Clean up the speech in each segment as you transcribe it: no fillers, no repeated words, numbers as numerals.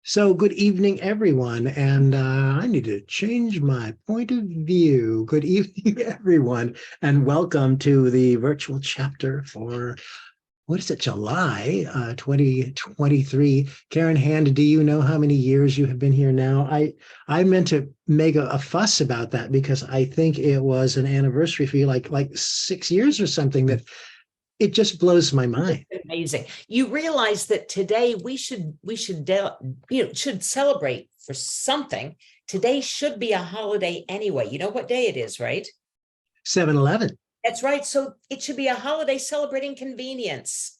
So good evening, everyone. And I need to change my point of view. Good evening, everyone, and welcome to the virtual chapter for, what is it, July 2023. Karen Hand, do you know how many years you have been here now? I meant to make a fuss about that because I think it was an anniversary for you, like 6 years or something. That it just blows my mind. Amazing. You realize that today we should celebrate for something. Today should be a holiday anyway. You know what day it is, right? 7-Eleven. That's right. So it should be a holiday celebrating convenience.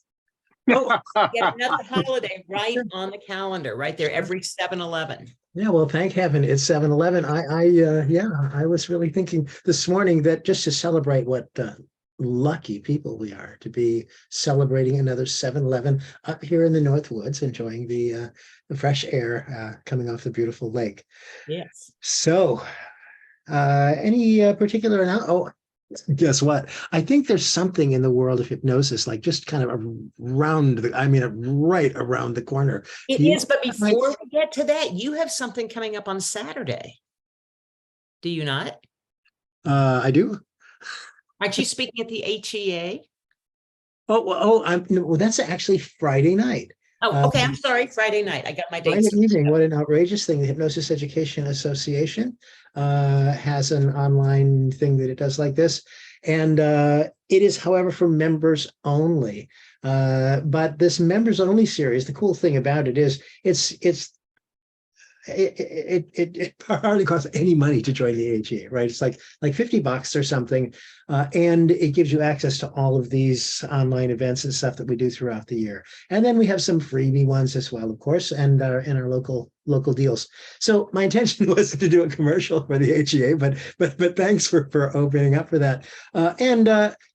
Oh, get another holiday right on the calendar, right there, every 7-Eleven. Yeah, well, thank heaven it's 7-Eleven. I was really thinking this morning that just to celebrate what lucky people we are to be celebrating another 7-Eleven up here in the North Woods, enjoying the fresh air coming off the beautiful lake. Yes. So, any particular Oh, guess what? I think there's something in the world of hypnosis, like just kind of right around the corner. It is, but before we get to that, you have something coming up on Saturday. Do you not? I do. Aren't you speaking at the HEA? Well, that's actually Friday night. Oh, okay. I'm sorry. Friday night. I got my dates. Friday evening. What an outrageous thing. The Hypnosis Education Association has an online thing that it does like this. And it is, however, for members only. But this members only series, the cool thing about it is it hardly costs any money to join the AGA, right? It's like $50 or something, and it gives you access to all of these online events and stuff that we do throughout the year. And then we have some freebie ones as well, of course, and our local deals. So my intention was to do a commercial for the AGA, but thanks for opening up for that.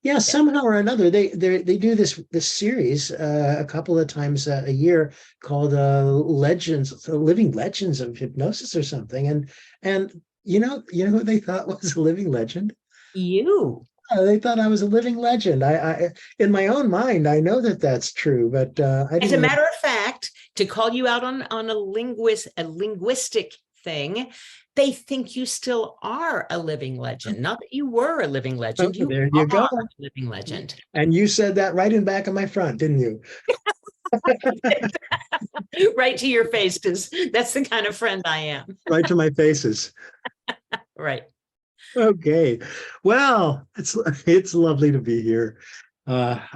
Yeah, somehow or another they do this series a couple of times a year called Living Legends of Hypnosis or something. And you know who they thought was a living legend? You. They thought I was a living legend. I in my own mind, I know that that's true, but as a matter of fact, to call you out on a linguistic thing, they think you still are a living legend. Not that you were a living legend. Oh, there you go. A living legend. And you said that right in back of my front, didn't you? Right to your face, because that's the kind of friend I am. Right to my faces. Right. Okay. Well, it's lovely to be here. Honest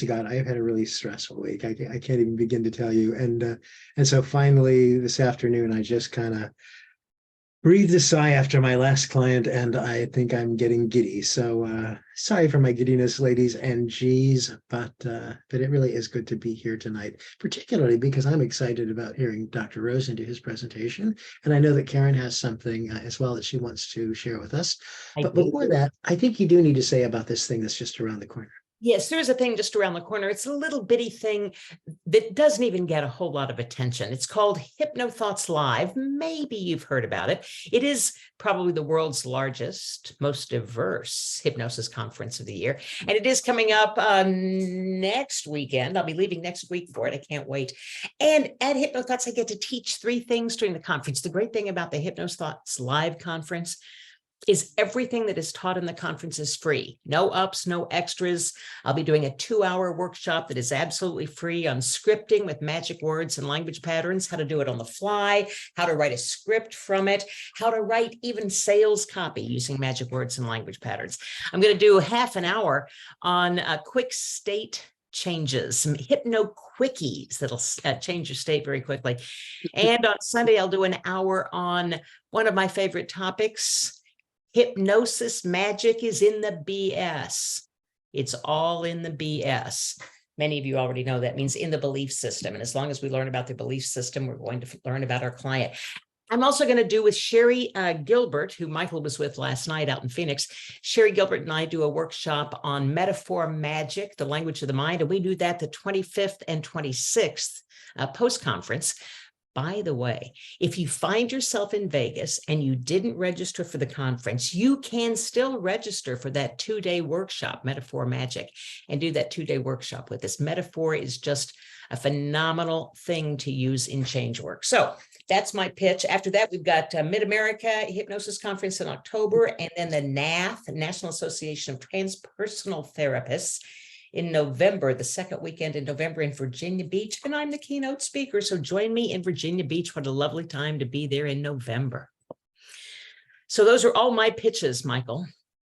to God, I've had a really stressful week. I can't even begin to tell you. And so finally this afternoon, I just kind of breathed a sigh after my last client, and I think I'm getting giddy. So sorry for my giddiness, ladies and G's, but it really is good to be here tonight, particularly because I'm excited about hearing Dr. Rosen do his presentation. And I know that Karen has something as well that she wants to share with us. But before that, I think you do need to say about this thing that's just around the corner. Yes, there's a thing just around the corner. It's a little bitty thing that doesn't even get a whole lot of attention. It's called HypnoThoughts Live. Maybe you've heard about it. It is probably the world's largest, most diverse hypnosis conference of the year. And it is coming up next weekend. I'll be leaving next week for it. I can't wait. And at HypnoThoughts, I get to teach 3 things during the conference. The great thing about the HypnoThoughts Live conference is everything that is taught in the conference is free. No ups, no extras. I'll be doing a 2-hour workshop that is absolutely free on scripting with magic words and language patterns, how to do it on the fly, how to write a script from it, how to write even sales copy using magic words and language patterns. I'm going to do half an hour on quick state changes, some hypno quickies that'll change your state very quickly. And on Sunday, I'll do an hour on one of my favorite topics. Hypnosis magic is in the BS. It's all in the BS. Many of you already know that means in the belief system. And as long as we learn about the belief system, we're going to learn about our client. I'm also going to do with Sherry Gilbert, who Michael was with last night out in Phoenix. Sherry Gilbert and I do a workshop on metaphor magic, the language of the mind. And we do that the 25th and 26th post-conference. By the way, if you find yourself in Vegas and you didn't register for the conference, you can still register for that 2-day workshop, Metaphor Magic, and do that 2-day workshop with us. Metaphor is just a phenomenal thing to use in change work. So that's my pitch. After that, we've got Mid-America Hypnosis Conference in October, and then the NATH, National Association of Transpersonal Therapists, in November, the second weekend in November in Virginia Beach, and I'm the keynote speaker. So join me in Virginia Beach. What a lovely time to be there in November. So those are all my pitches, Michael.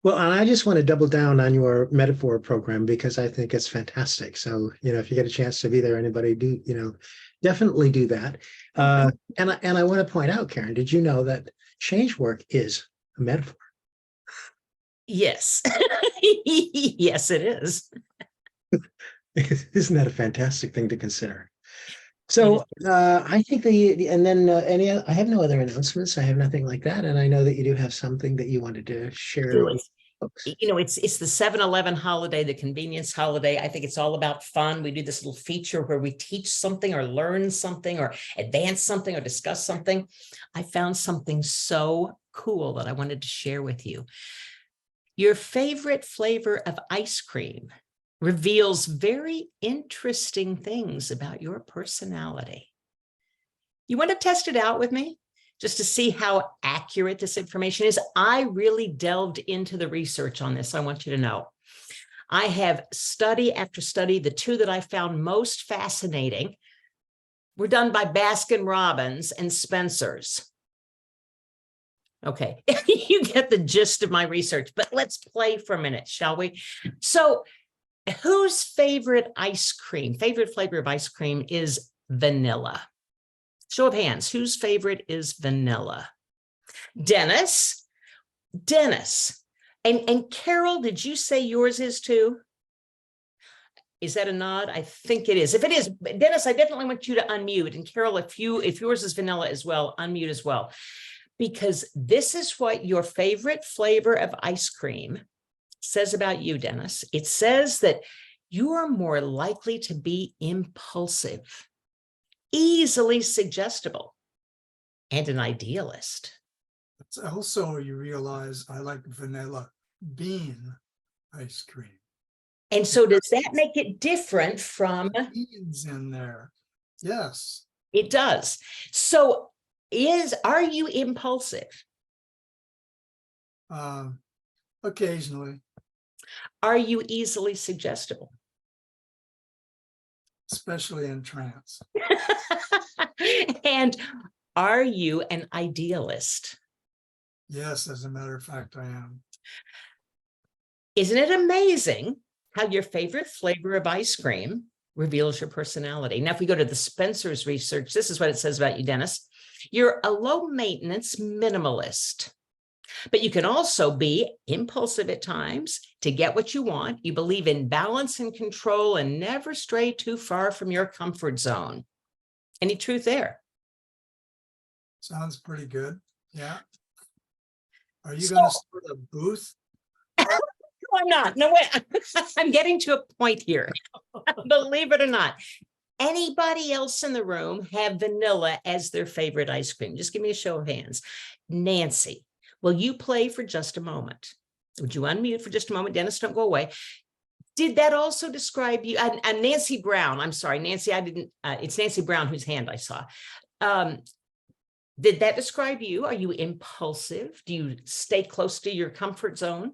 Well, and I just want to double down on your Metaphor program because I think it's fantastic. So, if you get a chance to be there, anybody do, definitely do that. And I want to point out, Karen, did you know that change work is a metaphor? Yes. Yes, it is. Isn't that a fantastic thing to consider? So I think I have no other announcements. I have nothing like that. And I know that you do have something that you wanted to share with folks. It's the 7-Eleven holiday, the convenience holiday. I think it's all about fun. We do this little feature where we teach something or learn something or advance something or discuss something. I found something so cool that I wanted to share with you. Your favorite flavor of ice cream reveals very interesting things about your personality. You want to test it out with me just to see how accurate this information is? I really delved into the research on this. I want you to know. I have study after study. The two that I found most fascinating were done by Baskin-Robbins and Spencer's. Okay, you get the gist of my research, but let's play for a minute, shall we? So whose favorite flavor of ice cream is vanilla? Show of hands, whose favorite is vanilla? Dennis. And Carol, did you say yours is too? Is that a nod? I think it is. If it is, Dennis, I definitely want you to unmute. And Carol, if yours is vanilla as well, unmute as well. Because this is what your favorite flavor of ice cream says about you, Dennis. It says that you are more likely to be impulsive, easily suggestible, and an idealist. It's also, you realize I like vanilla bean ice cream. And so does that make it different from beans in there? Yes. It does. So are you impulsive? Occasionally. Are you easily suggestible? Especially in trance. And are you an idealist? Yes, as a matter of fact, I am. Isn't it amazing how your favorite flavor of ice cream reveals your personality? Now, if we go to the Spencer's research, this is what it says about you, Dennis. You're a low-maintenance minimalist, but you can also be impulsive at times to get what you want. You believe in balance and control and never stray too far from your comfort zone. Any truth there? Sounds pretty good. Yeah. Are you going to start a booth? No, I'm not. No way. I'm getting to a point here. Believe it or not. Anybody else in the room have vanilla as their favorite ice cream? Just give me a show of hands. Nancy, will you play for just a moment? Would you unmute for just a moment? Dennis, don't go away. Did that also describe you? And Nancy Brown, I'm sorry, Nancy, I didn't, it's Nancy Brown whose hand I saw. Did that describe you? Are you impulsive? Do you stay close to your comfort zone?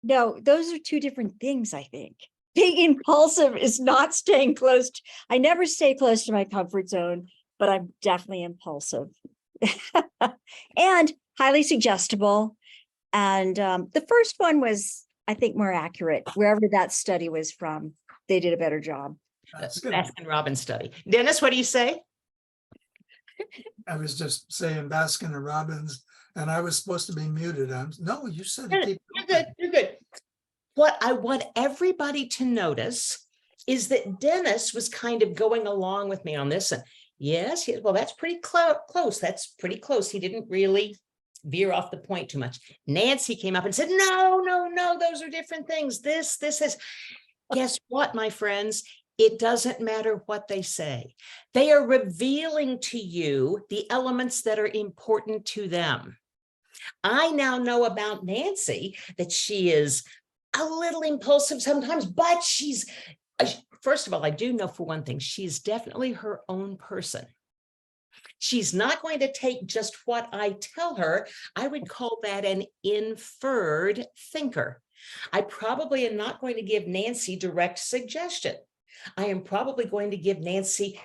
No, those are two different things, I think. Being impulsive is not staying close. I never stay close to my comfort zone, but I'm definitely impulsive and highly suggestible. And the first one was, I think, more accurate. Wherever that study was from, they did a better job. Baskin-Robbins study. Dennis, what do you say? I was just saying Baskin-Robbins, and I was supposed to be muted. No, you said to keep. You're good. You're good. What I want everybody to notice is that Dennis was kind of going along with me on this. And yes, well, that's pretty close. That's pretty close. He didn't really veer off the point too much. Nancy came up and said, no, those are different things. This is, guess what, my friends? It doesn't matter what they say. They are revealing to you the elements that are important to them. I now know about Nancy that she is a little impulsive sometimes, but she's, first of all, I do know for one thing, she's definitely her own person. She's not going to take just what I tell her. I would call that an inferred thinker. I probably am not going to give Nancy direct suggestion. I am probably going to give Nancy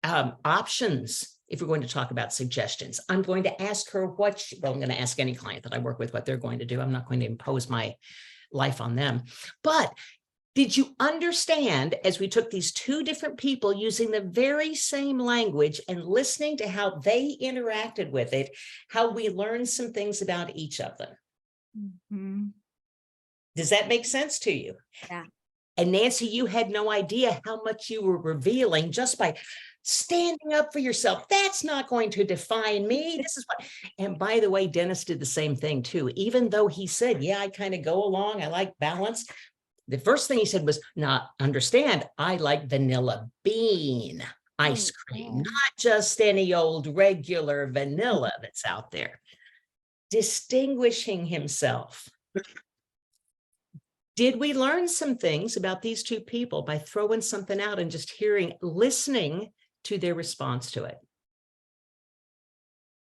options. If we're going to talk about suggestions, I'm going to ask her what, well, I'm going to ask any client that I work with what they're going to do. I'm not going to impose my life on them. But did you understand, as we took these two different people using the very same language and listening to how they interacted with it, how we learned some things about each of them? Mhm. Does that make sense to you? Yeah. And Nancy, you had no idea how much you were revealing just by standing up for yourself. That's not going to define me. This is what, and by the way, Dennis did the same thing too. Even though he said, yeah, I kind of go along, I like balance. The first thing he said was, not understand, I like vanilla bean ice cream, not just any old regular vanilla that's out there. Distinguishing himself. Did we learn some things about these two people by throwing something out and just hearing, listening to their response to it?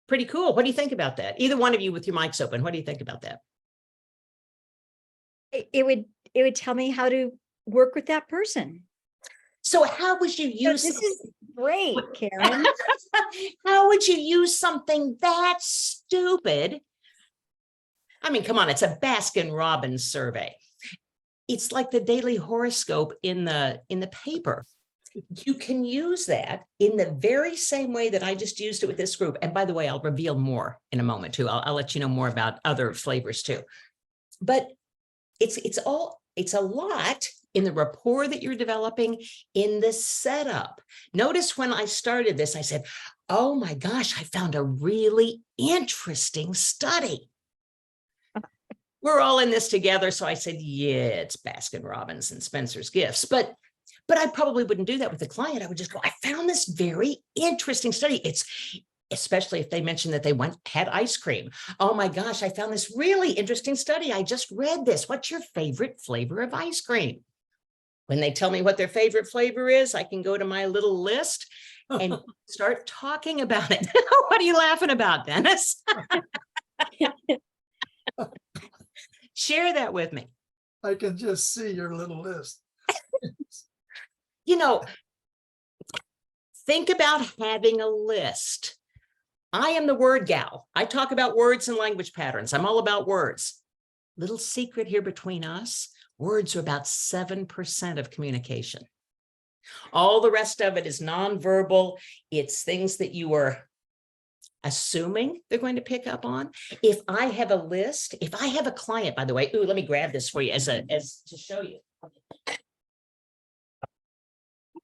Pretty cool. What do you think about that? Either one of you with your mics open, what do you think about that? It would tell me how to work with that person. So how would you use This is great, Karen. how would you use something that stupid? I mean, come on, it's a Baskin-Robbins survey. It's like the daily horoscope in the paper. You can use that in the very same way that I just used it with this group. And by the way, I'll reveal more in a moment too. I'll let you know more about other flavors too. But it's a lot in the rapport that you're developing, in the setup. Notice when I started this, I said, oh my gosh, I found a really interesting study. We're all in this together. So I said, yeah, it's Baskin-Robbins and Spencer's Gifts. But I probably wouldn't do that with a client. I would just go, I found this very interesting study. It's especially if they mentioned that they had ice cream. Oh my gosh, I found this really interesting study. I just read this. What's your favorite flavor of ice cream? When they tell me what their favorite flavor is, I can go to my little list and start talking about it. What are you laughing about, Dennis? Share that with me. I can just see your little list. You know, think about having a list. I am the word gal. I talk about words and language patterns. I'm all about words. Little secret here between us, words are about 7% of communication. All the rest of it is nonverbal. It's things that you are assuming they're going to pick up on. If I have a list, if I have a client, by the way, let me grab this for you as to show you. If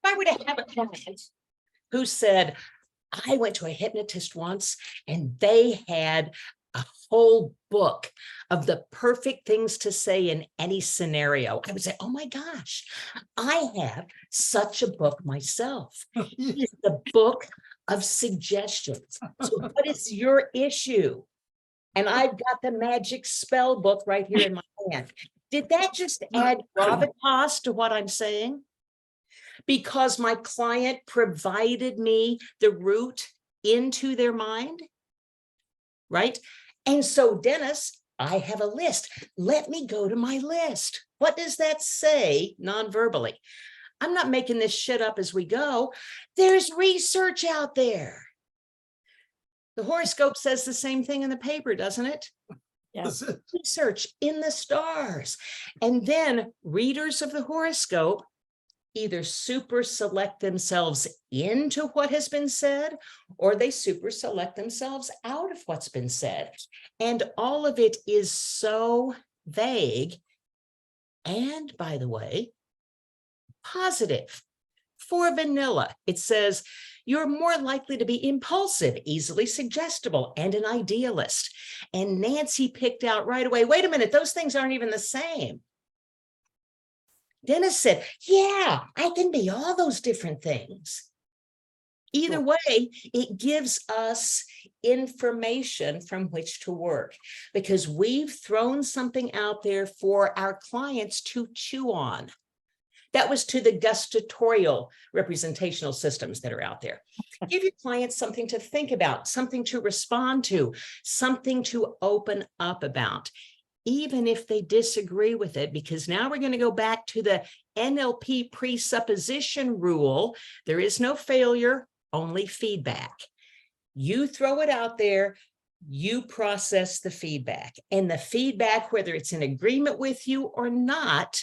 I were to have a client who said, I went to a hypnotist once and they had a whole book of the perfect things to say in any scenario, I would say, oh my gosh, I have such a book myself. It's the book of suggestions. So what is your issue? And I've got the magic spell book right here in my hand. Did that just add gravitas to what I'm saying? Because my client provided me the route into their mind, right? And so, Dennis, I have a list. Let me go to my list. What does that say non-verbally? I'm not making this shit up as we go. There's research out there. The horoscope says the same thing in the paper, doesn't it? Yes. Research in the stars. And then readers of the horoscope either super select themselves into what has been said, or they super select themselves out of what's been said. And all of it is so vague. And by the way, positive. For vanilla, it says, you're more likely to be impulsive, easily suggestible, and an idealist. And Nancy picked out right away, wait a minute, those things aren't even the same. Dennis said, yeah, I can be all those different things. Either way, it gives us information from which to work because we've thrown something out there for our clients to chew on. That was to the gustatorial representational systems that are out there. Give your clients something to think about, something to respond to, something to open up about, even if they disagree with it, because now we're going to go back to the NLP presupposition rule. There is no failure, only feedback. You throw it out there, you process the feedback, and the feedback, whether it's in agreement with you or not,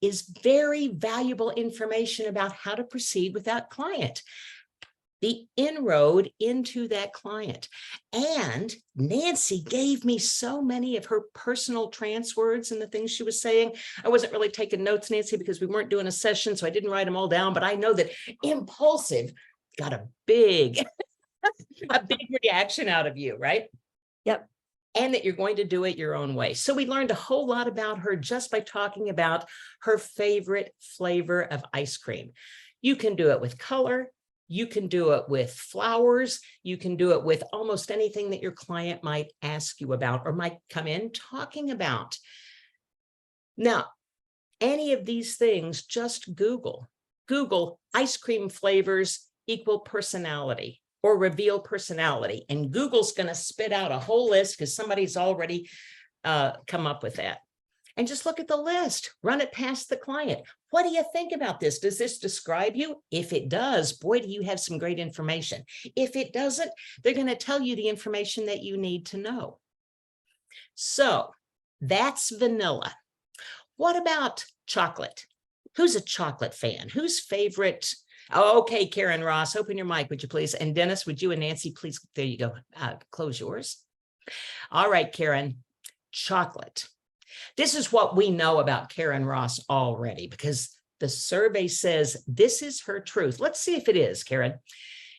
is very valuable information about how to proceed with that client, the inroad into that client. And Nancy gave me so many of her personal trance words and the things she was saying. I wasn't really taking notes, Nancy, because we weren't doing a session, so I didn't write them all down, but I know that impulsive got a big reaction out of you, right? Yep. And that you're going to do it your own way. So we learned a whole lot about her just by talking about her favorite flavor of ice cream. You can do it with color. You can do it with flowers. You can do it with almost anything that your client might ask you about or might come in talking about. Now, any of these things, just Google ice cream flavors equal personality, or reveal personality. And Google's going to spit out a whole list because somebody's already come up with that. And just look at the list, run it past the client. What do you think about this? Does this describe you? If it does, boy, do you have some great information. If it doesn't, they're going to tell you the information that you need to know. So that's vanilla. What about chocolate? Who's a chocolate fan? Whose favorite? Oh, okay, Karen Ross, open your mic, would you please? And Dennis, would you and Nancy, please, there you go, close yours. All right, Karen, chocolate. This is what we know about Karen Ross already, because the survey says this is her truth. Let's see if it is, Karen.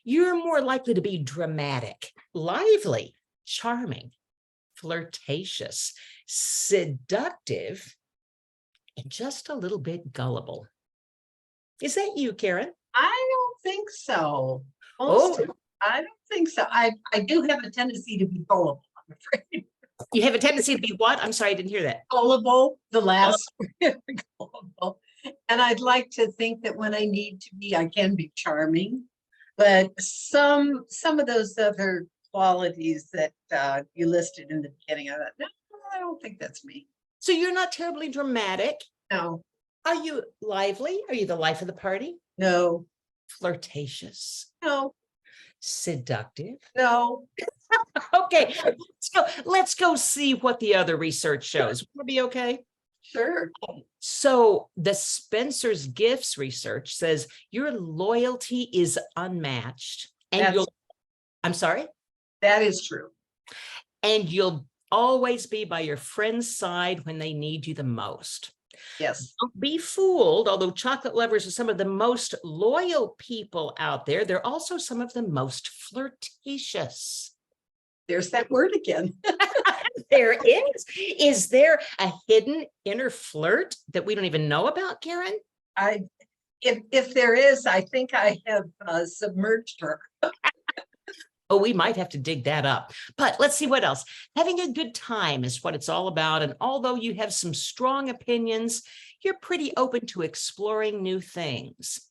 You're more likely to be dramatic, lively, charming, flirtatious, seductive, and just a little bit gullible. Is that you, Karen? I don't think so. Oh, I don't think so. I do have a tendency to be gullible, I'm afraid. you have a tendency to be what? I'm sorry, I didn't hear that. Gullible, the last gullible. And I'd like to think that when I need to be, I can be charming. But some of those other qualities that you listed in the beginning, I thought, no, I don't think that's me. So you're not terribly dramatic. No, Are you lively? Are you the life of the party? no, Flirtatious? no, Seductive? no. Okay, let's go see what the other research shows. Will it be okay? Sure. So the Spencer's Gifts research says your loyalty is unmatched. And I'm sorry? That is true. And you'll always be by your friend's side when they need you the most. Yes. Don't be fooled. Although chocolate lovers are some of the most loyal people out there, they're also some of the most flirtatious. There's that word again. There is. Is there a hidden inner flirt that we don't even know about, Karen? If there is, I think I have submerged her. Oh, we might have to dig that up. But let's see what else. Having a good time is what it's all about. And although you have some strong opinions, you're pretty open to exploring new things.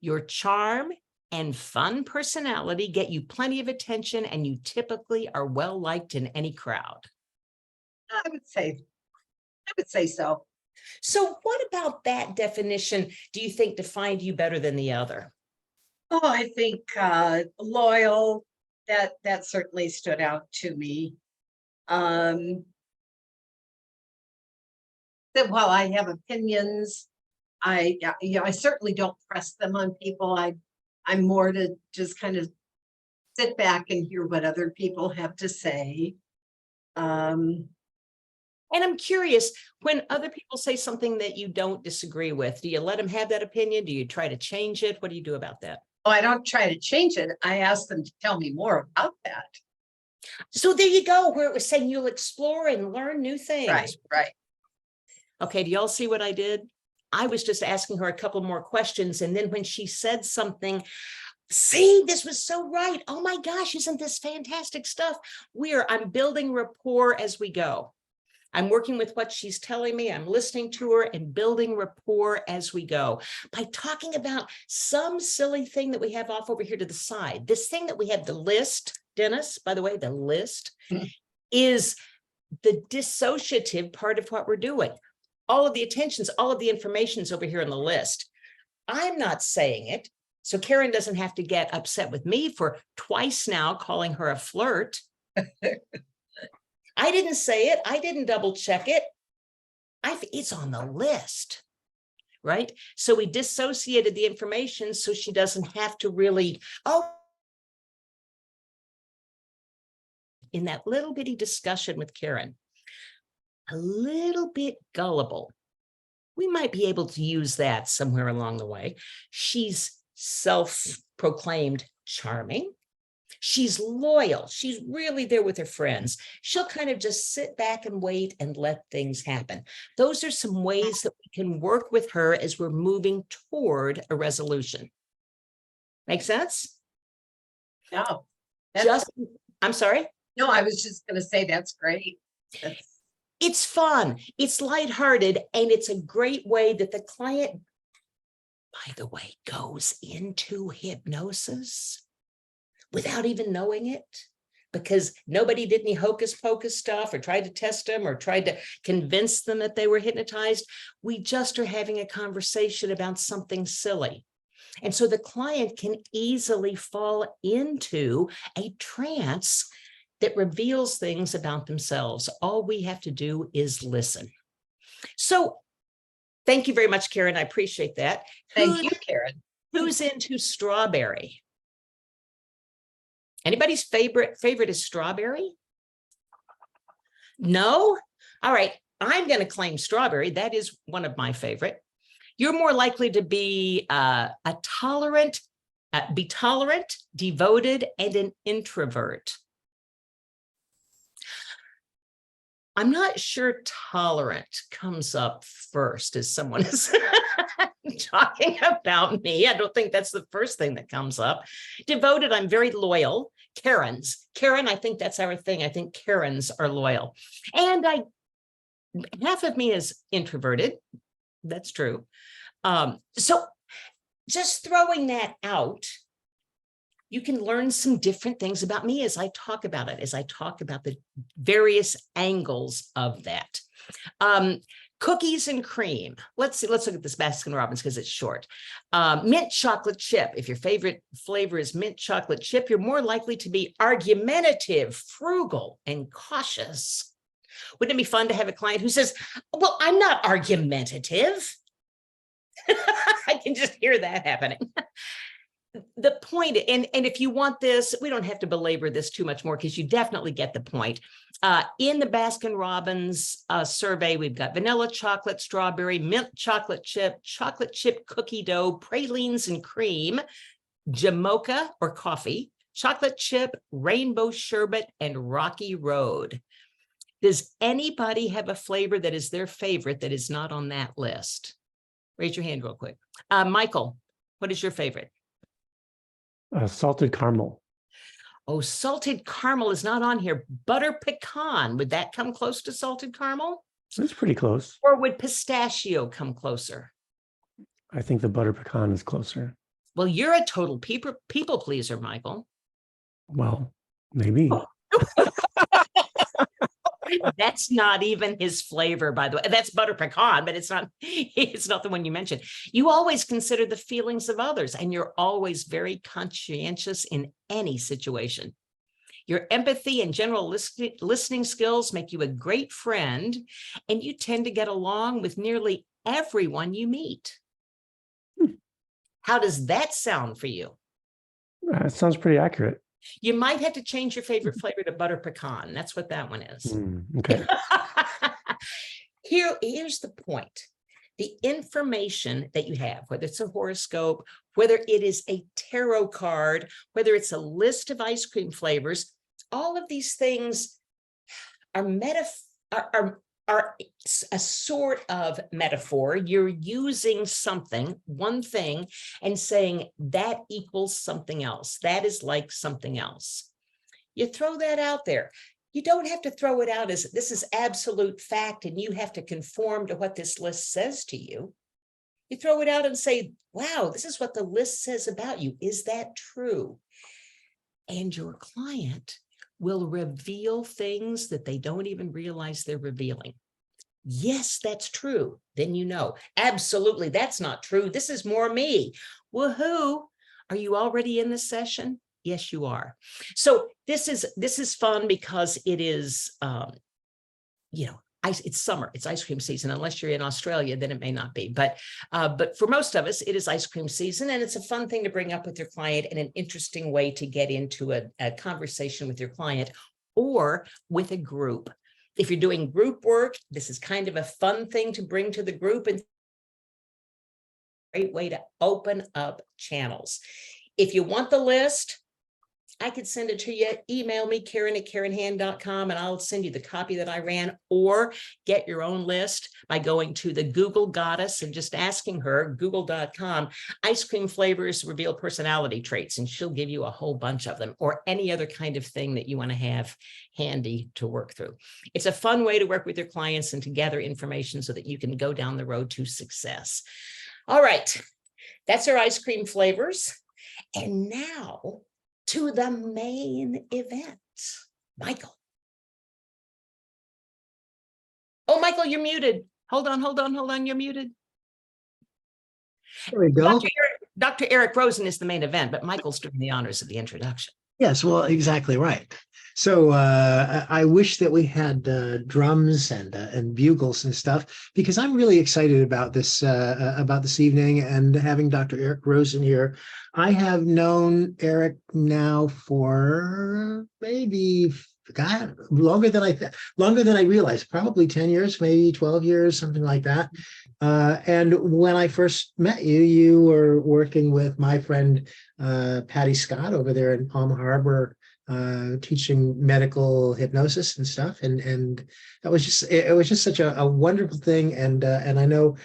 Your charm and fun personality get you plenty of attention, and you typically are well liked in any crowd. I would say so. So what about that definition do you think defined you better than the other? Oh, I think loyal, that certainly stood out to me. That while I have opinions, I certainly don't press them on people. I'm more to just kind of sit back and hear what other people have to say. And I'm curious, when other people say something that you don't disagree with, do you let them have that opinion? Do you try to change it? What do you do about that? Oh, I don't try to change it. I ask them to tell me more about that. So there you go, where it was saying you'll explore and learn new things. Right. Okay, do y'all see what I did? I was just asking her a couple more questions. And then when she said something, see, this was so right. Oh my gosh, isn't this fantastic stuff? I'm building rapport as we go. I'm working with what she's telling me. I'm listening to her and building rapport as we go by talking about some silly thing that we have off over here to the side. This thing that we have, the list, Dennis, by the way, the list is the dissociative part of what we're doing. All of the attentions, all of the information's over here on the list. I'm not saying it. So Karen doesn't have to get upset with me for twice now calling her a flirt. I didn't say it. I didn't double check it. It's on the list, right? So we dissociated the information so she doesn't have to really, in that little bitty discussion with Karen, a little bit gullible. We might be able to use that somewhere along the way. She's self-proclaimed charming. She's loyal. She's really there with her friends. She'll kind of just sit back and wait and let things happen. Those are some ways that we can work with her as we're moving toward a resolution. Make sense? No. I'm sorry? No, I was just going to say that's great. It's fun. It's lighthearted. And it's a great way that the client, by the way, goes into hypnosis without even knowing it, because nobody did any hocus pocus stuff or tried to test them or tried to convince them that they were hypnotized. We just are having a conversation about something silly. And so the client can easily fall into a trance that reveals things about themselves. All we have to do is listen. So thank you very much, Karen. I appreciate that. Thank you, Karen. Who's into strawberry? Anybody's favorite is strawberry? No? All right. I'm going to claim strawberry. That is one of my favorite. You're more likely to be tolerant, devoted, and an introvert. I'm not sure tolerant comes up first as someone is talking about me. I don't think that's the first thing that comes up. Devoted, I'm very loyal. Karen, I think that's our thing. I think Karens are loyal. And half of me is introverted. That's true. So just throwing that out, you can learn some different things about me as I talk about it, as I talk about the various angles of that. Cookies and cream. Let's look at this Baskin-Robbins because it's short. Mint chocolate chip. If your favorite flavor is mint chocolate chip, you're more likely to be argumentative, frugal, and cautious. Wouldn't it be fun to have a client who says, well, I'm not argumentative? I can just hear that happening. The point, and if you want this, we don't have to belabor this too much more because you definitely get the point. In the Baskin-Robbins survey, we've got vanilla chocolate, strawberry, mint chocolate chip cookie dough, pralines and cream, Jamocha or coffee, chocolate chip, rainbow sherbet, and Rocky Road. Does anybody have a flavor that is their favorite that is not on that list? Raise your hand real quick. Michael, what is your favorite? Salted caramel. Oh, salted caramel is not on here. Butter pecan, would that come close to salted caramel? It's pretty close. Or would pistachio come closer? I think the butter pecan is closer. Well, you're a total people pleaser, Michael. Well, maybe. That's not even his flavor, by the way. That's butter pecan, but it's not the one you mentioned. You always consider the feelings of others, and you're always very conscientious in any situation. Your empathy and general listening skills make you a great friend, and you tend to get along with nearly everyone you meet. How does that sound for you? It sounds pretty accurate. You might have to change your favorite flavor to butter pecan. That's what that one is. Okay. Here's the point. The information that you have, whether it's a horoscope, whether it is a tarot card, whether it's a list of ice cream flavors, all of these things are are a sort of metaphor. You're using something, one thing, and saying that equals something else. That is like something else. You throw that out there. You don't have to throw it out as this is absolute fact and you have to conform to what this list says to you. You throw it out and say, wow, this is what the list says about you. Is that true? And your client will reveal things that they don't even realize they're revealing. Yes, that's true. Then you know, absolutely, that's not true. This is more me. Woohoo. Are you already in the session? Yes, you are. So this is fun because it is, it's summer, it's ice cream season. Unless you're in Australia, then it may not be. But for most of us, it is ice cream season, and it's a fun thing to bring up with your client and an interesting way to get into a conversation with your client or with a group. If you're doing group work, this is kind of a fun thing to bring to the group and a great way to open up channels. If you want the list, I could send it to you. Email me, Karen@KarenHand.com, and I'll send you the copy that I ran, or get your own list by going to the Google Goddess and just asking her, google.com, ice cream flavors reveal personality traits, and she'll give you a whole bunch of them, or any other kind of thing that you want to have handy to work through. It's a fun way to work with your clients and to gather information so that you can go down the road to success. All right, that's our ice cream flavors. And now, to the main event. Michael. Oh, Michael, you're muted. Hold on. You're muted. There we go. Dr. Eric Rosen is the main event, but Michael's doing the honors of the introduction. Yes, well, exactly right. So I wish that we had drums and bugles and stuff, because I'm really excited about this evening and having Dr. Eric Rosen here. I have known Eric now for maybe longer than I realized, probably 10 years, maybe 12 years, something like that. And when I first met you, you were working with my friend Patty Scott over there in Palm Harbor, teaching medical hypnosis and stuff, and that was just such a wonderful thing, and I know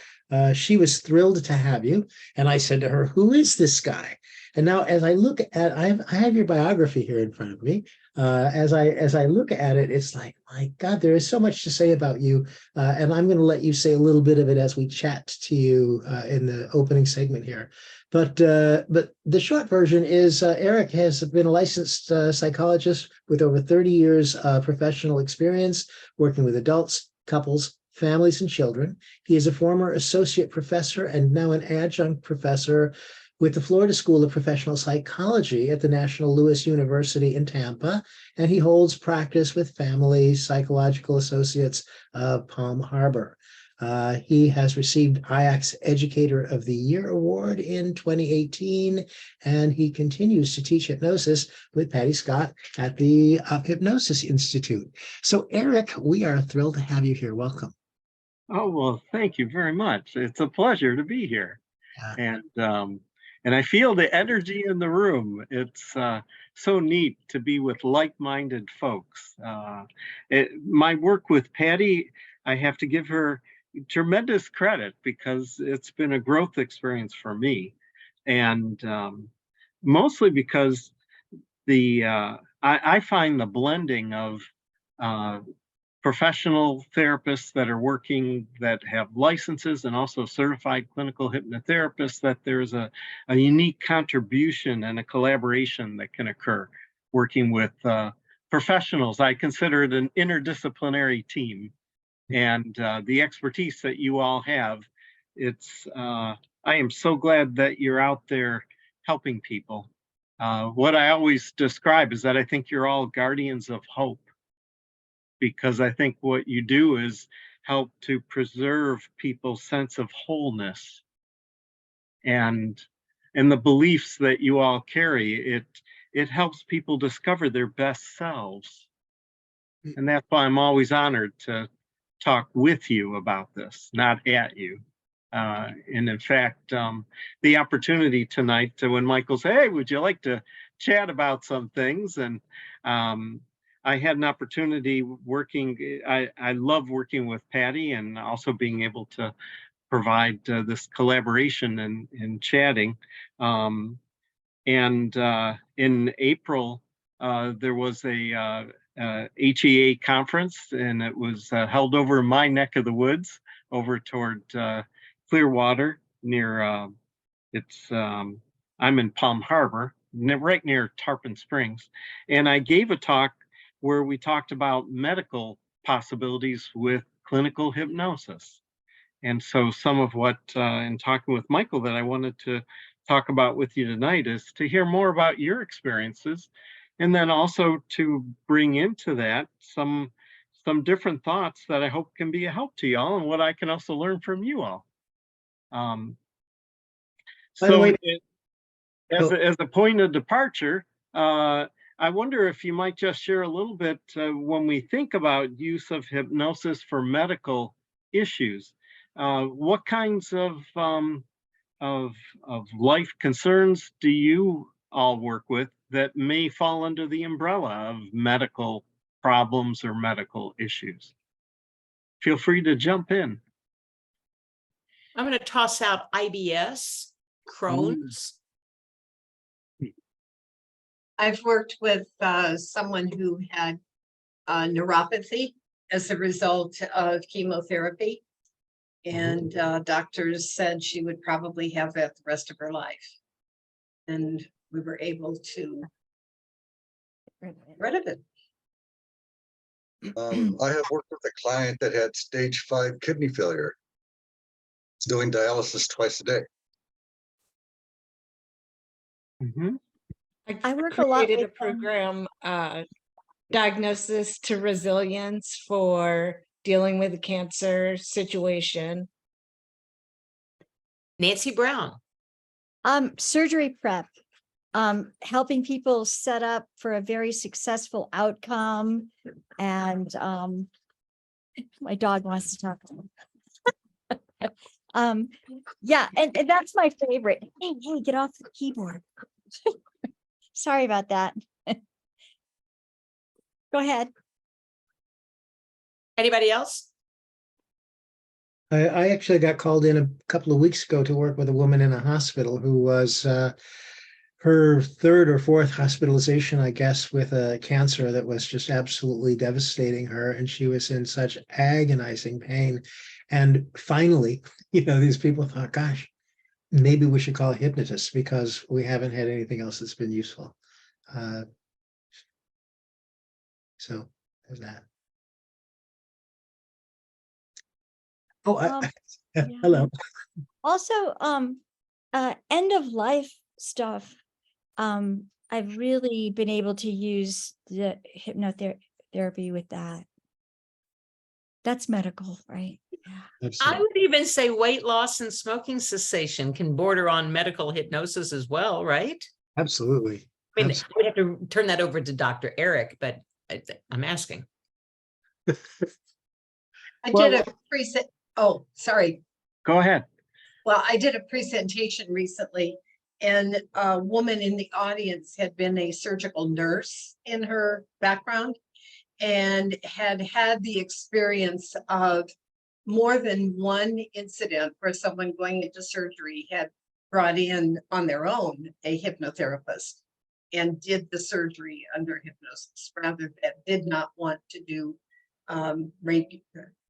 she was thrilled to have you, and I said to her, who is this guy? And now as I look at, I have your biography here in front of me. As I look at it, it's like, my God, there is so much to say about you, and I'm going to let you say a little bit of it as we chat to you in the opening segment here. But the short version is Eric has been a licensed psychologist with over 30 years professional experience working with adults, couples, families, and children. He is a former associate professor and now an adjunct professor with the Florida School of Professional Psychology at the National Louis University in Tampa, and he holds practice with family psychological associates of Palm Harbor. He has received IAC's Educator of the Year Award in 2018, and he continues to teach hypnosis with Patty Scott at the Hypnosis Institute. So, Eric, we are thrilled to have you here. Welcome. Oh, well, thank you very much. It's a pleasure to be here. And I feel the energy in the room. It's so neat to be with like-minded folks. My work with Patty, I have to give her tremendous credit because it's been a growth experience for me. And mostly because I find the blending of professional therapists that are working, that have licenses, and also certified clinical hypnotherapists, that there's a unique contribution and a collaboration that can occur working with professionals. I consider it an interdisciplinary team, and the expertise that you all have, I am so glad that you're out there helping people. What I always describe is that I think you're all guardians of hope, because I think what you do is help to preserve people's sense of wholeness, and the beliefs that you all carry. It helps people discover their best selves. And that's why I'm always honored to talk with you about this, not at you. And in fact, the opportunity tonight to, when Michael said, hey, would you like to chat about some things? And I had an opportunity working, I love working with Patty and also being able to provide this collaboration and chatting. And in April, there was a HEA conference, and it was held over in my neck of the woods, over toward Clearwater, near I'm in Palm Harbor, right near Tarpon Springs, and I gave a talk where we talked about medical possibilities with clinical hypnosis. And so some of what in talking with Michael that I wanted to talk about with you tonight is to hear more about your experiences, and then also to bring into that some different thoughts that I hope can be a help to y'all, and what I can also learn from you all. By the way, As a point of departure, I wonder if you might just share a little bit when we think about use of hypnosis for medical issues. What kinds of life concerns do you all work with that may fall under the umbrella of medical problems or medical issues? Feel free to jump in. I'm going to toss out IBS, Crohn's. I've worked with someone who had neuropathy as a result of chemotherapy. And doctors said she would probably have that the rest of her life. And we were able to get rid of it. I have worked with a client that had stage 5 kidney failure, doing dialysis twice a day. I work a lot created a with program, diagnosis to resilience for dealing with a cancer situation. Nancy Brown. surgery prep, helping people set up for a very successful outcome. And my dog wants to talk to me. Yeah, and that's my favorite. Hey, get off the keyboard. Sorry about that. Go ahead. Anybody else? I actually got called in a couple of weeks ago to work with a woman in a hospital who was her third or fourth hospitalization, I guess, with a cancer that was just absolutely devastating her. And she was in such agonizing pain. And finally, these people thought, gosh, maybe we should call a hypnotist because we haven't had anything else that's been useful. So there's that. Oh, Yeah. hello. Also, end of life stuff. I've really been able to use the hypnotherapy with that. That's medical, right? Yeah. I Absolutely. would even say weight loss and smoking cessation can border on medical hypnosis as well, right? Absolutely. I mean, I would have to turn that over to Dr. Eric, but I'm asking. I did a preset. Oh, sorry. Go ahead. Well, I did a presentation recently, and a woman in the audience had been a surgical nurse in her background and had had the experience of more than one incident where someone going into surgery had brought in on their own a hypnotherapist and did the surgery under hypnosis rather than did not want to do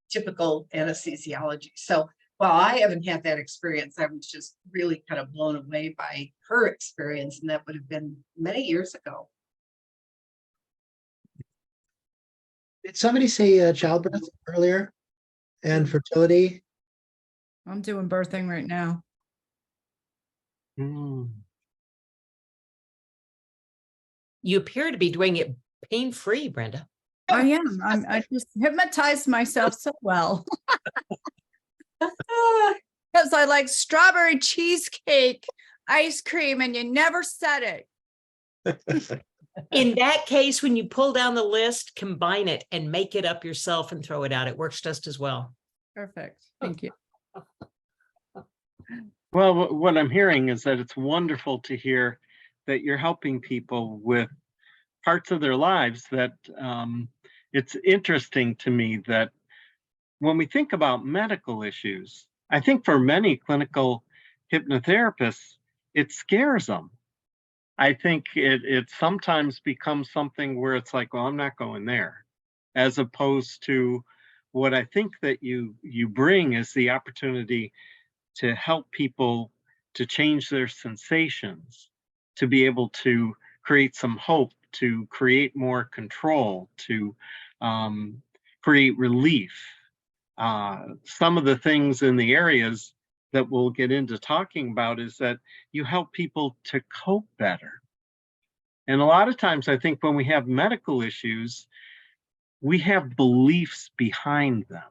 typical anesthesiology. So while I haven't had that experience, I was just really kind of blown away by her experience, and that would have been many years ago. Did somebody say childbirth earlier and fertility? I'm doing birthing right now. You appear to be doing it pain-free, Brenda. I am. I just hypnotized myself so well. Because I like strawberry cheesecake ice cream and you never said it. In that case, when you pull down the list, combine it and make it up yourself and throw it out. It works just as well. Perfect. Thank you. Well, what I'm hearing is that it's wonderful to hear that you're helping people with parts of their lives that it's interesting to me that when we think about medical issues, I think for many clinical hypnotherapists, it scares them. I think it sometimes becomes something where it's like, well, I'm not going there, as opposed to what I think that you bring is the opportunity to help people to change their sensations, to be able to create some hope, to create more control, to create relief. Some of the things in the areas that we'll get into talking about is that you help people to cope better. And a lot of times, I think when we have medical issues, we have beliefs behind them.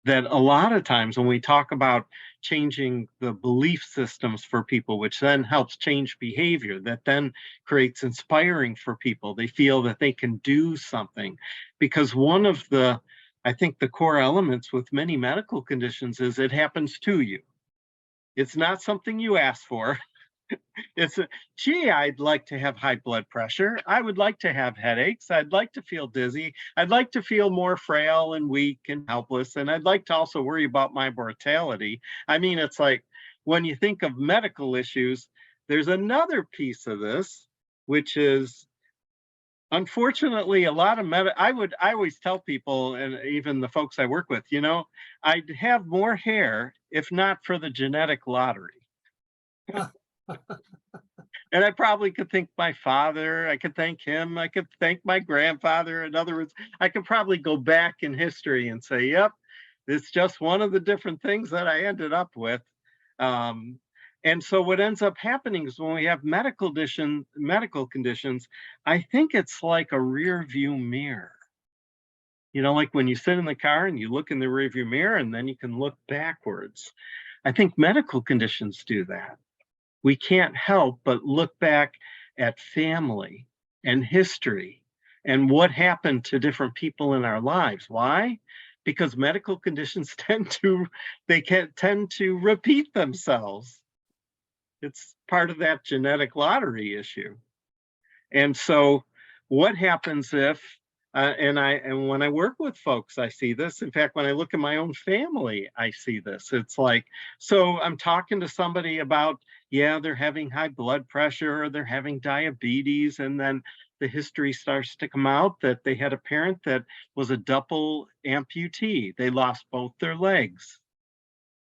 That a lot of times when we talk about changing the belief systems for people, which then helps change behavior, that then creates inspiring for people. They feel that they can do something. Because one of the, I think the core elements with many medical conditions is it happens to you. It's not something you ask for. It's gee, I'd like to have high blood pressure. I would like to have headaches. I'd like to feel dizzy. I'd like to feel more frail and weak and helpless. And I'd like to also worry about my mortality. I mean, it's like when you think of medical issues, there's another piece of this, which is unfortunately a lot of I always tell people, and even the folks I work with, you know, I'd have more hair if not for the genetic lottery. And I probably could thank my father, I could thank him, I could thank my grandfather. In other words, I could probably go back in history and say, yep, it's just one of the different things that I ended up with. And so what ends up happening is when we have medical conditions, I think it's like a rear view mirror. You know, like when you sit in the car and you look in the rear view mirror and then you can look backwards. I think medical conditions do that. We can't help but look back at family and history and what happened to different people in our lives. Why? Because medical conditions tend to repeat themselves. It's part of that genetic lottery issue. And so what happens if, and when I work with folks, I see this. In fact, when I look at my own family, I see this. It's like, so I'm talking to somebody about, yeah, they're having high blood pressure or they're having diabetes. And then the history starts to come out that they had a parent that was a double amputee. They lost both their legs.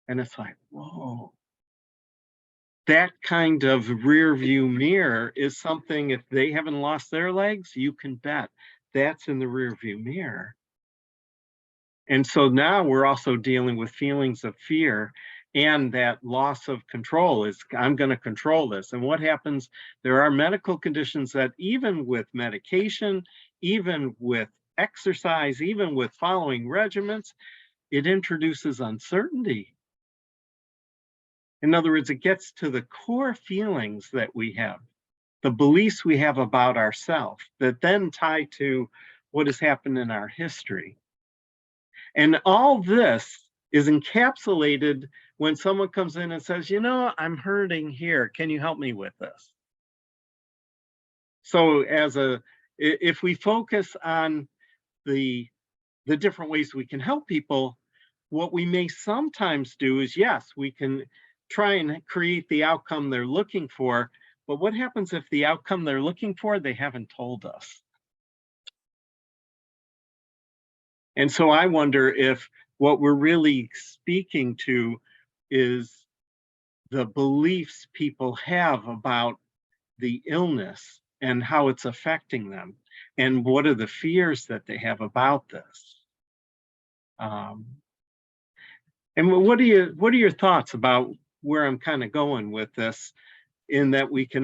And it's like, whoa. That kind of rear view mirror is something, if they haven't lost their legs, you can bet that's in the rear view mirror. And so now we're also dealing with feelings of fear and that loss of control is, I'm going to control this. And what happens, there are medical conditions that even with medication, even with exercise, even with following regimens, it introduces uncertainty. In other words, it gets to the core feelings that we have, the beliefs we have about ourselves that then tie to what has happened in our history. And all this is encapsulated when someone comes in and says, you know, I'm hurting here. Can you help me with this? So if we focus on the different ways we can help people, what we may sometimes do is, yes, we can try and create the outcome they're looking for. But what happens if the outcome they're looking for, they haven't told us? And so I wonder if what we're really speaking to is the beliefs people have about the illness and how it's affecting them. And what are the fears that they have about this? And what are your thoughts about where I'm kind of going with this, in that we can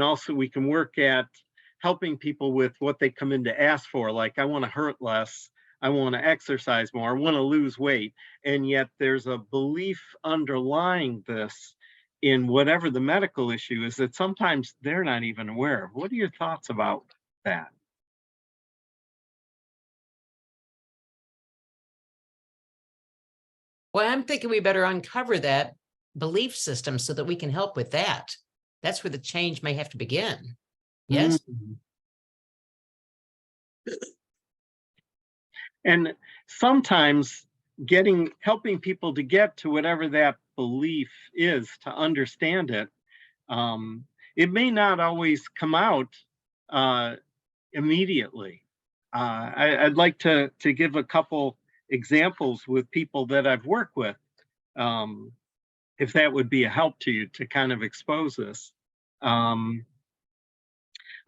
work at helping people with what they come in to ask for, like I want to hurt less, I want to exercise more, I want to lose weight, and yet there's a belief underlying this in whatever the medical issue is that sometimes they're not even aware of. What are your thoughts about that? Well, I'm thinking we better uncover that belief system so that we can help with that. That's where the change may have to begin. Yes. And sometimes helping people to get to whatever that belief is, to understand it, it may not always come out immediately. I'd like to give a couple examples with people that I've worked with, if that would be a help to you to kind of expose this. I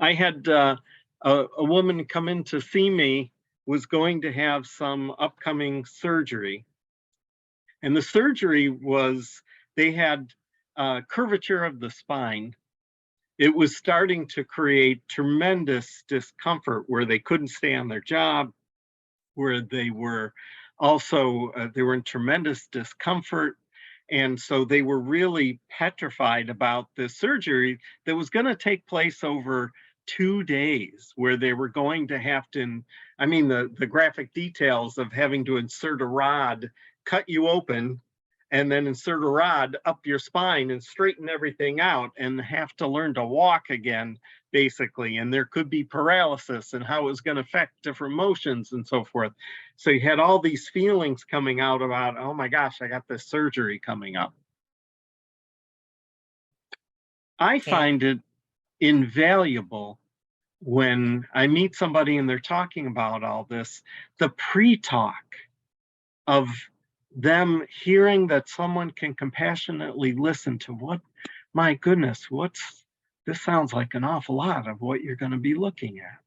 had a woman come in to see me, was going to have some upcoming surgery. And the surgery was, they had curvature of the spine. It was starting to create tremendous discomfort where they couldn't stay on their job, where they were also, they were in tremendous discomfort. And so they were really petrified about this surgery that was going to take place over 2 days, where they were going to have to, I mean, the graphic details of having to insert a rod, cut you open, and then insert a rod up your spine and straighten everything out, and have to learn to walk again, basically. And there could be paralysis and how it was going to affect different motions and so forth. So you had all these feelings coming out about, oh my gosh, I got this surgery coming up. I find it invaluable when I meet somebody and they're talking about all this, the pre-talk of them hearing that someone can compassionately listen to what, my goodness, this sounds like an awful lot of what you're going to be looking at.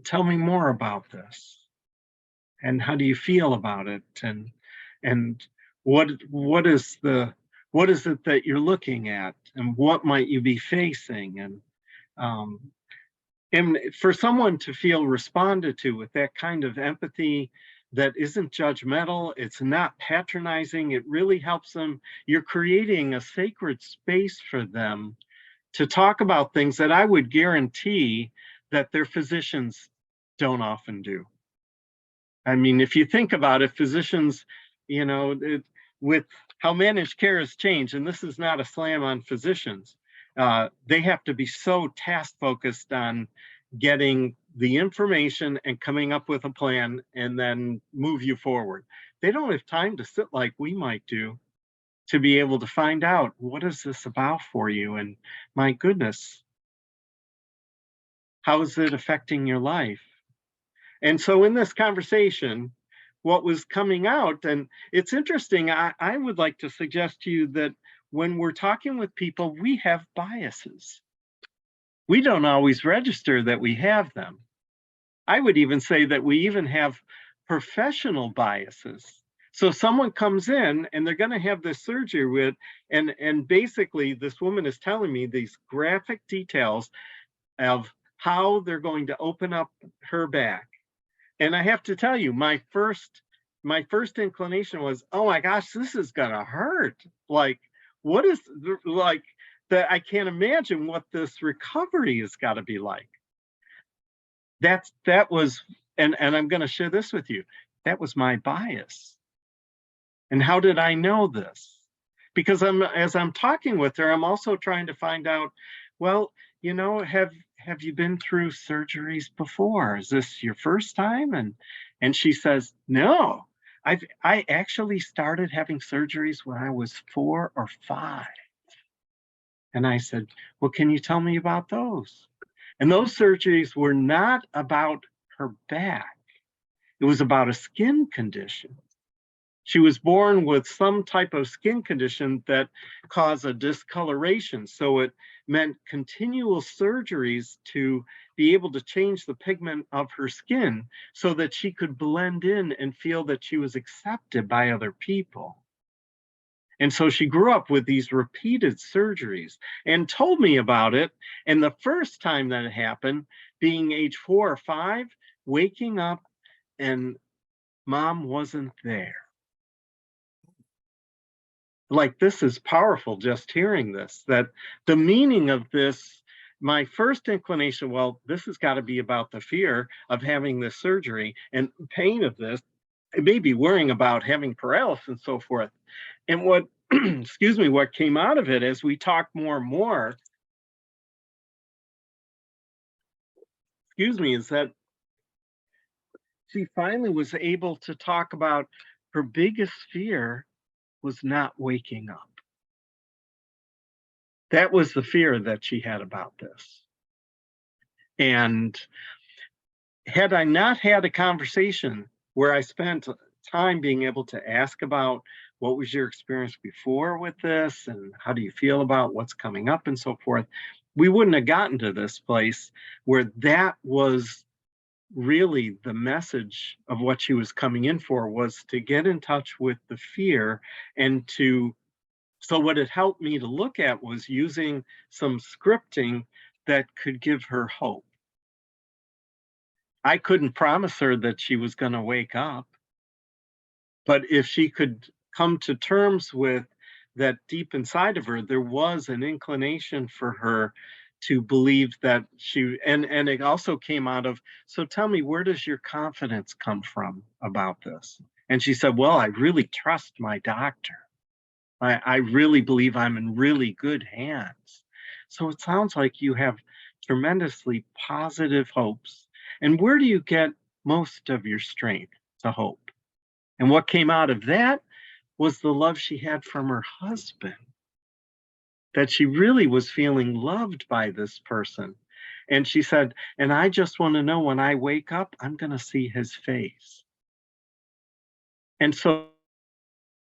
Tell me more about this. And how do you feel about it? And what is it that you're looking at? And what might you be facing? And for someone to feel responded to with that kind of empathy that isn't judgmental, it's not patronizing, it really helps them. You're creating a sacred space for them to talk about things that I would guarantee that their physicians don't often do. I mean, if you think about it, physicians, you know, with how managed care has changed, and this is not a slam on physicians, they have to be so task focused on getting the information and coming up with a plan and then move you forward. They don't have time to sit like we might do to be able to find out, what is this about for you? And my goodness, how is it affecting your life? And so in this conversation, what was coming out, and it's interesting, I would like to suggest to you that when we're talking with people, we have biases. We don't always register that we have them. I would even say that we even have professional biases. So someone comes in and they're going to have this surgery with, and basically this woman is telling me these graphic details of how they're going to open up her back. And I have to tell you, my first inclination was, oh my gosh, this is going to hurt. Like, what is, like, that I can't imagine what this recovery has got to be like. That was, and I'm going to share this with you. That was my bias. And how did I know this? Because as I'm talking with her, I'm also trying to find out, well, you know, have you been through surgeries before? Is this your first time? And she says, no, I actually started having surgeries when I was 4 or 5. And I said, well, can you tell me about those? And those surgeries were not about her back. It was about a skin condition. She was born with some type of skin condition that caused a discoloration. So it meant continual surgeries to be able to change the pigment of her skin so that she could blend in and feel that she was accepted by other people. And so she grew up with these repeated surgeries and told me about it. And the first time that it happened, being age 4 or 5, waking up and mom wasn't there. Like, this is powerful, just hearing this, that the meaning of this, my first inclination, well, this has got to be about the fear of having this surgery and pain of this, maybe worrying about having paralysis and so forth. And what, excuse me, what came out of it as we talked more and more, excuse me, is that she finally was able to talk about her biggest fear was not waking up. That was the fear that she had about this. And had I not had a conversation where I spent time being able to ask about what was your experience before with this and how do you feel about what's coming up and so forth, we wouldn't have gotten to this place where that was really the message of what she was coming in for, was to get in touch with the fear. And so what it helped me to look at was using some scripting that could give her hope. I couldn't promise her that she was going to wake up, but if she could come to terms with that deep inside of her, there was an inclination for her to believe that and it also came out of, so tell me, where does your confidence come from about this? And she said, well, I really trust my doctor. I really believe I'm in really good hands. So it sounds like you have tremendously positive hopes. And where do you get most of your strength to hope? And what came out of that was the love she had from her husband, that she really was feeling loved by this person. And she said, and I just want to know, when I wake up, I'm going to see his face. And so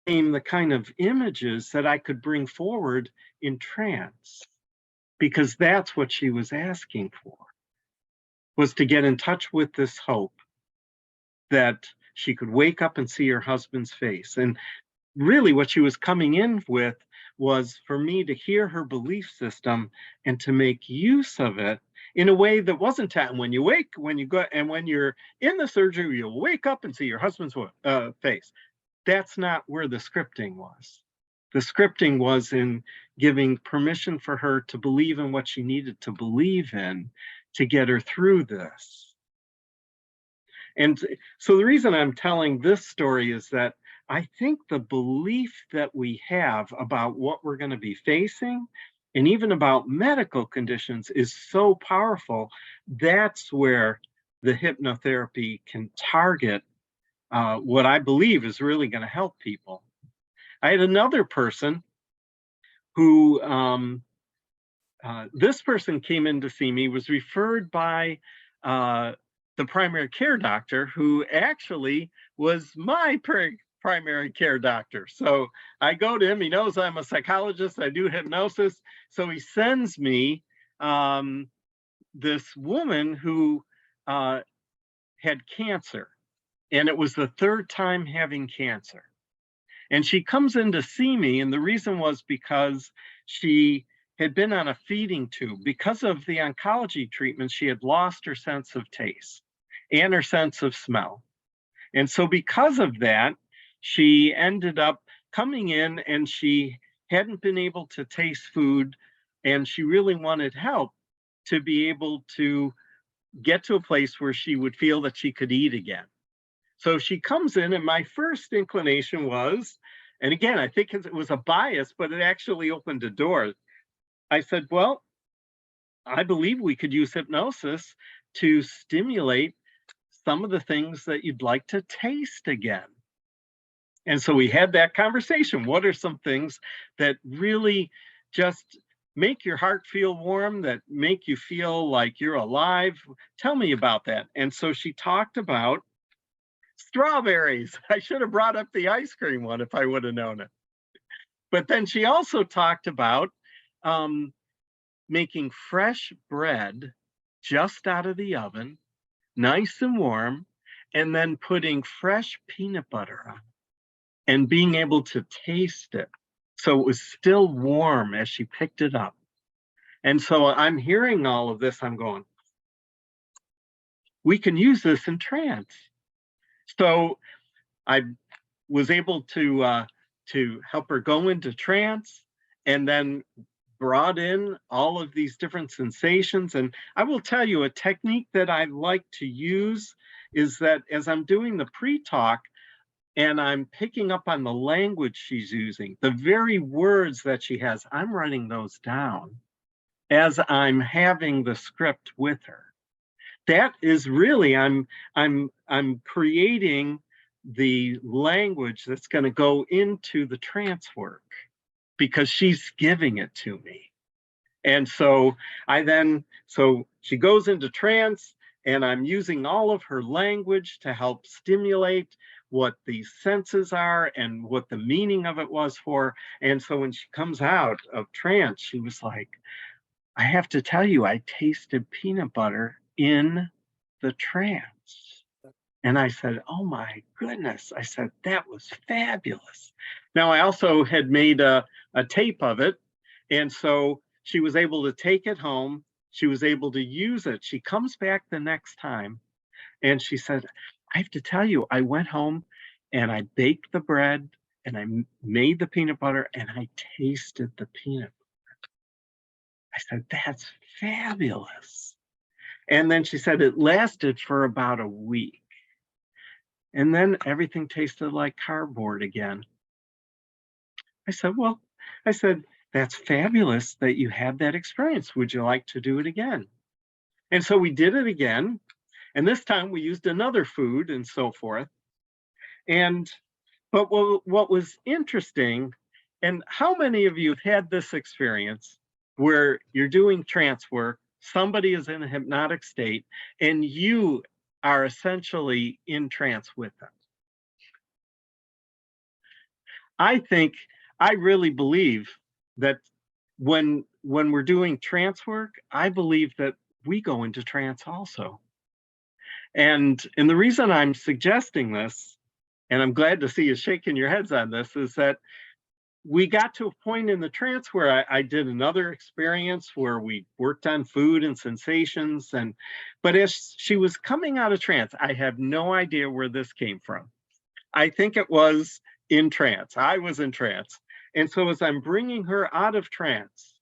the kind of images that I could bring forward in trance, because that's what she was asking for, was to get in touch with this hope that she could wake up and see her husband's face. And really what she was coming in with was for me to hear her belief system and to make use of it in a way that wasn't when you go and when you're in the surgery, you'll wake up and see your husband's face. That's not where the scripting was. The scripting was in giving permission for her to believe in what she needed to believe in to get her through this. And so the reason I'm telling this story is that I think the belief that we have about what we're going to be facing and even about medical conditions is so powerful. That's where the hypnotherapy can target what I believe is really going to help people. I had another person who, this person came in to see me, was referred by the primary care doctor, who actually was my primary care doctor. So I go to him, he knows I'm a psychologist, I do hypnosis. So he sends me this woman who had cancer. And it was the third time having cancer. And she comes in to see me, and the reason was because she had been on a feeding tube. Because of the oncology treatment, she had lost her sense of taste and her sense of smell. And so because of that, she ended up coming in and she hadn't been able to taste food, and she really wanted help to be able to get to a place where she would feel that she could eat again. So she comes in, and my first inclination was, and again, I think it was a bias, but it actually opened a door. I said, well, I believe we could use hypnosis to stimulate some of the things that you'd like to taste again. And so we had that conversation. What are some things that really just make your heart feel warm, that make you feel like you're alive? Tell me about that. And so she talked about strawberries. I should have brought up the ice cream one if I would have known it. But then she also talked about making fresh bread just out of the oven, nice and warm, and then putting fresh peanut butter on it and being able to taste it. So it was still warm as she picked it up. And so I'm hearing all of this, I'm going, we can use this in trance. So I was able to help her go into trance, and then brought in all of these different sensations. And I will tell you, a technique that I like to use is that as I'm doing the pre-talk and I'm picking up on the language she's using, the very words that she has, I'm writing those down as I'm having the script with her. that is really, I'm creating the language that's going to go into the trance work because she's giving it to me. And so so she goes into trance, and I'm using all of her language to help stimulate what these senses are and what the meaning of it was for. And so when she comes out of trance, she was like, I have to tell you, I tasted peanut butter in the trance. And I said, oh my goodness. I said, that was fabulous. Now, I also had made a tape of it. And so she was able to take it home. She was able to use it. She comes back the next time and she said, I have to tell you, I went home and I baked the bread and I made the peanut butter and I tasted the peanut butter. I said, that's fabulous. And then she said it lasted for about a week. And then everything tasted like cardboard again. I said, well, that's fabulous that you had that experience. Would you like to do it again? And so we did it again. And this time we used another food and so forth. But what was interesting, and how many of you have had this experience where you're doing trance work, somebody is in a hypnotic state, and you are essentially in trance with them? I really believe that when we're doing trance work, I believe that we go into trance also. And the reason I'm suggesting this, and I'm glad to see you shaking your heads on this, is that we got to a point in the trance where I did another experience where we worked on food and sensations. But as she was coming out of trance, I have no idea where this came from. I think it was in trance. I was in trance. And so as I'm bringing her out of trance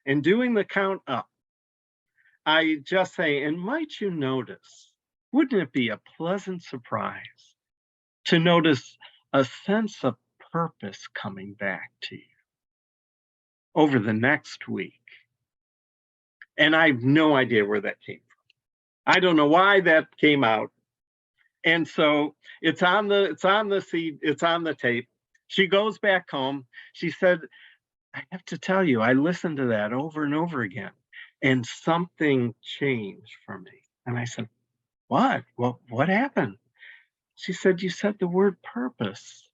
and doing the count up, I just say, and might you notice, wouldn't it be a pleasant surprise to notice a sense of purpose coming back to you over the next week? And I have no idea where that came from. I don't know why that came out. And so it's on the tape. She goes back home. She said, I have to tell you, I listened to that over and over again, and something changed for me. And I said, what? Well, what happened? She said, you said the word purpose.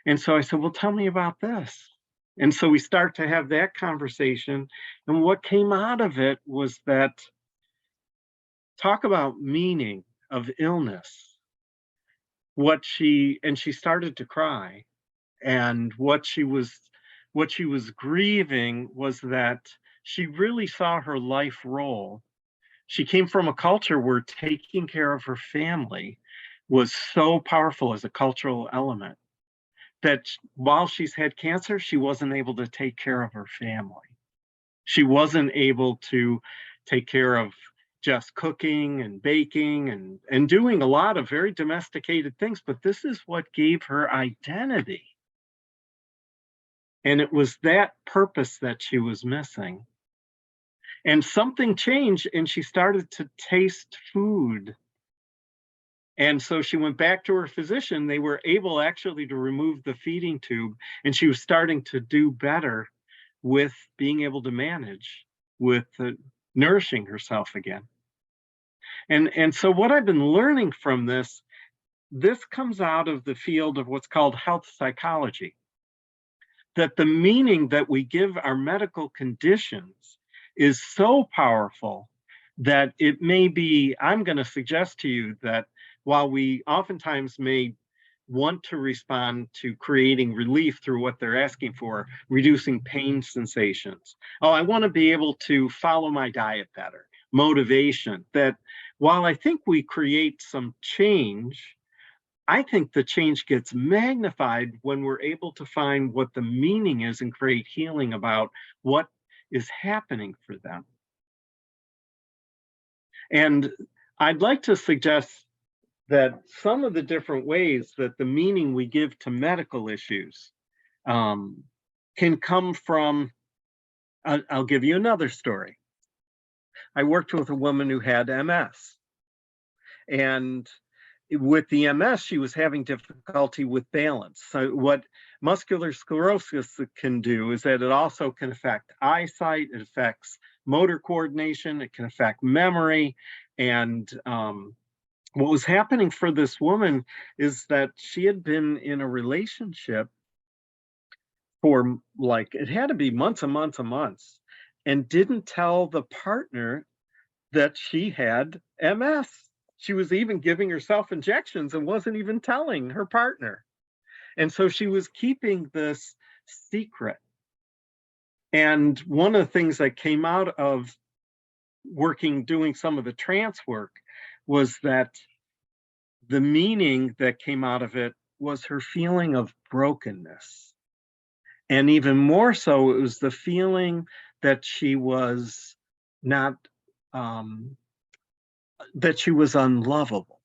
And so I said, well, tell me about this. And so we start to have that conversation. And what came out of it was that, talk about meaning of illness. She started to cry. And what she was grieving was that she really saw her life role. She came from a culture where taking care of her family was so powerful as a cultural element that while she's had cancer, she wasn't able to take care of her family. She wasn't able to take care of just cooking and baking and doing a lot of very domesticated things, but this is what gave her identity. And it was that purpose that she was missing. And something changed, and she started to taste food. And so she went back to her physician. They were able actually to remove the feeding tube, and she was starting to do better with being able to manage with nourishing herself again. And so what I've been learning from this comes out of the field of what's called health psychology. That the meaning that we give our medical conditions is so powerful that it may be, I'm going to suggest to you that while we oftentimes may want to respond to creating relief through what they're asking for, reducing pain sensations. Oh, I want to be able to follow my diet better, motivation, that while I think we create some change, I think the change gets magnified when we're able to find what the meaning is and create healing about what is happening for them. And I'd like to suggest that some of the different ways that the meaning we give to medical issues can come from, I'll give you another story. I worked with a woman who had MS. And with the MS, she was having difficulty with balance. So what muscular sclerosis can do is that it also can affect eyesight, it affects motor coordination, it can affect memory. And what was happening for this woman is that she had been in a relationship for like, it had to be months and months and months, and didn't tell the partner that she had MS. She was even giving herself injections and wasn't even telling her partner. And so she was keeping this secret. And one of the things that came out of doing some of the trance work was that the meaning that came out of it was her feeling of brokenness. And even more so, it was the feeling that she was not, that she was unlovable.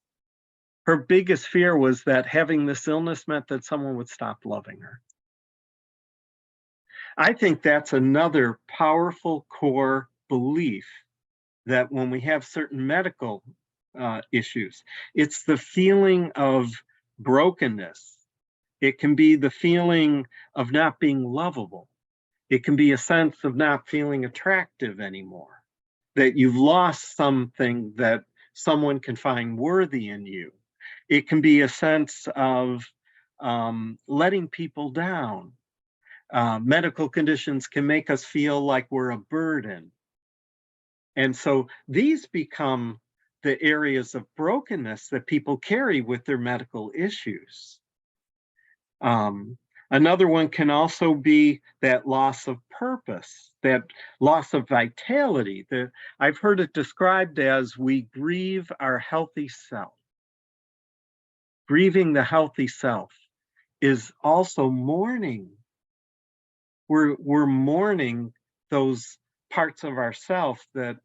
Her biggest fear was that having this illness meant that someone would stop loving her. I think that's another powerful core belief, that when we have certain medical issues, it's the feeling of brokenness. It can be the feeling of not being lovable. It can be a sense of not feeling attractive anymore, that you've lost something that someone can find worthy in you. It can be a sense of letting people down. Medical conditions can make us feel like we're a burden. And so these become the areas of brokenness that people carry with their medical issues. Another one can also be that loss of purpose, that loss of vitality. I've heard it described as we grieve our healthy self. Grieving the healthy self is also mourning. We're mourning those parts of ourself that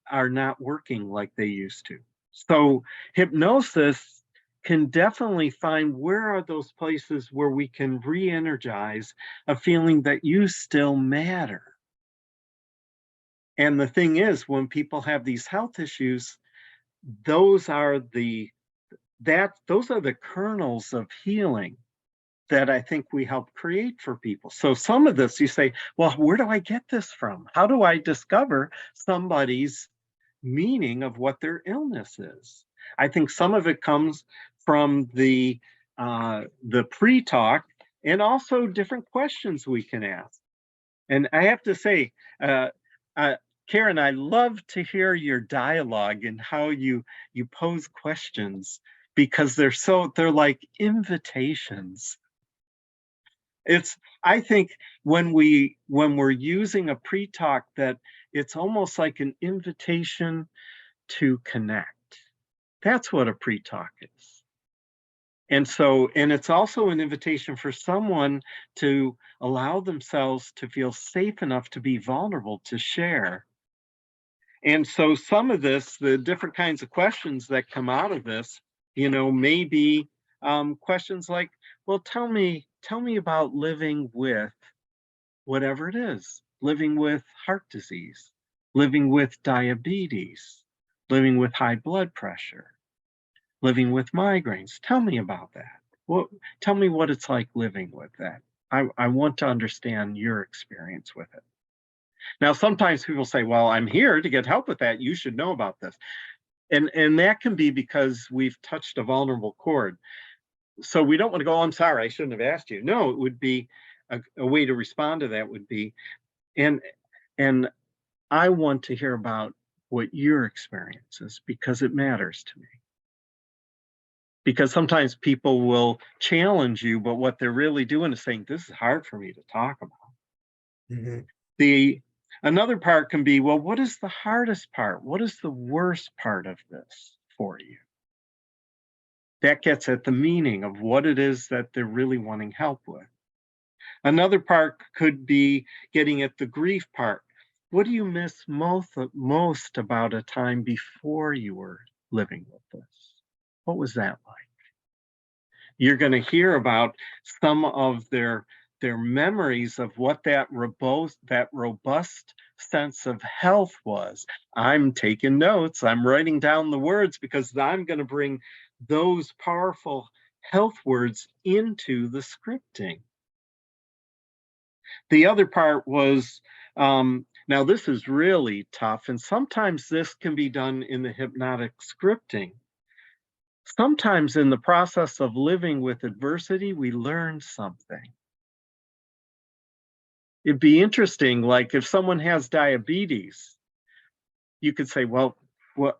are not working like they used to. So hypnosis can definitely find where are those places where we can re-energize a feeling that you still matter. And the thing is, when people have these health issues, those are the kernels of healing that I think we help create for people. So some of this you say, well, where do I get this from? How do I discover somebody's meaning of what their illness is? I think some of it comes from the pre-talk, and also different questions we can ask. And I have to say, Karen, I love to hear your dialogue and how you pose questions, because they're like invitations. I think when we're using a pre-talk, that it's almost like an invitation to connect. That's what a pre-talk is. And it's also an invitation for someone to allow themselves to feel safe enough to be vulnerable, to share. And so some of this, the different kinds of questions that come out of this, may be questions like, well, tell me about living with whatever it is, living with heart disease, living with diabetes, living with high blood pressure, living with migraines. Tell me about that. Tell me what it's like living with that. I want to understand your experience with it. Now, sometimes people say, well, I'm here to get help with that. You should know about this. And that can be because we've touched a vulnerable chord. So we don't want to go, oh, I'm sorry, I shouldn't have asked you. No, it would be a way to respond to that would be, and I want to hear about what your experience is, because it matters to me. Because sometimes people will challenge you, but what they're really doing is saying, this is hard for me to talk about. Mm-hmm. Another part can be, well, what is the hardest part? What is the worst part of this for you? That gets at the meaning of what it is that they're really wanting help with. Another part could be getting at the grief part. What do you miss most about a time before you were living with this? What was that like? You're going to hear about some of their memories of what that robust sense of health was. I'm taking notes, I'm writing down the words because I'm going to bring those powerful health words into the scripting. The other part was, now this is really tough, and sometimes this can be done in the hypnotic scripting. Sometimes in the process of living with adversity, we learn something. It'd be interesting, like if someone has diabetes, you could say, well,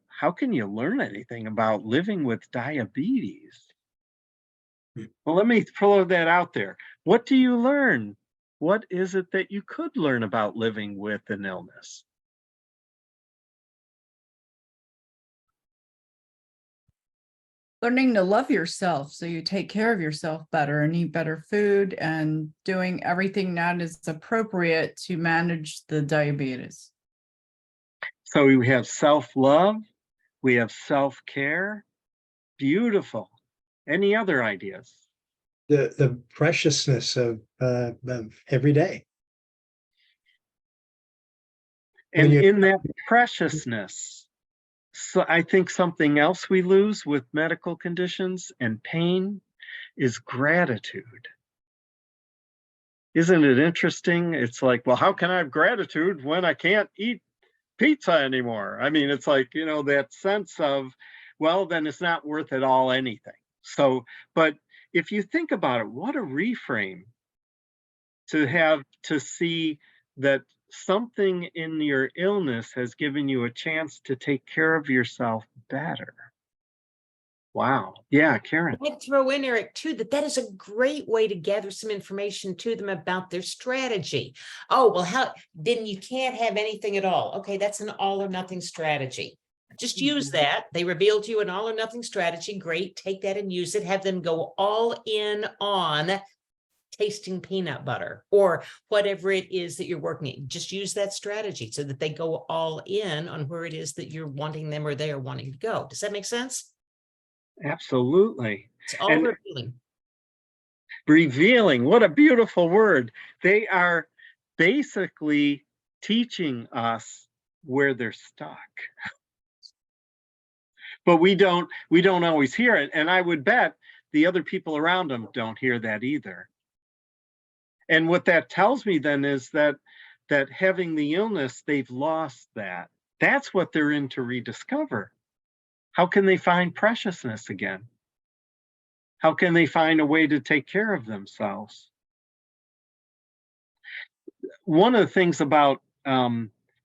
how can you learn anything about living with diabetes? Well, let me throw that out there. What do you learn? What is it that you could learn about living with an illness? Learning to love yourself so you take care of yourself better and eat better food and doing everything that is appropriate to manage the diabetes. So we have self-love, we have self-care. Beautiful. Any other ideas? The preciousness of every day. When And you- in that preciousness, so I think something else we lose with medical conditions and pain is gratitude. Isn't it interesting? It's like, well, how can I have gratitude when I can't eat pizza anymore? I mean, it's like, you know, that sense of, well, then it's not worth it all anything. So, but if you think about it, what a reframe to have to see that something in your illness has given you a chance to take care of yourself better. Wow. Yeah, Karen. I'd throw in, Eric, too, that is a great way to gather some information to them about their strategy. Oh, well, you can't have anything at all. Okay, that's an all or nothing strategy. Just use that. They revealed to you an all or nothing strategy. Great. Take that and use it. Have them go all in on tasting peanut butter or whatever it is that you're working at. Just use that strategy so that they go all in on where it is that you're wanting them or they are wanting to go. Does that make sense? Absolutely. It's all And revealing. revealing, what a beautiful word. They are basically teaching us where they're stuck. But we don't always hear it. And I would bet the other people around them don't hear that either. And what that tells me then is that having the illness, they've lost that. That's what they're in to rediscover. How can they find preciousness again? How can they find a way to take care of themselves? One of the things about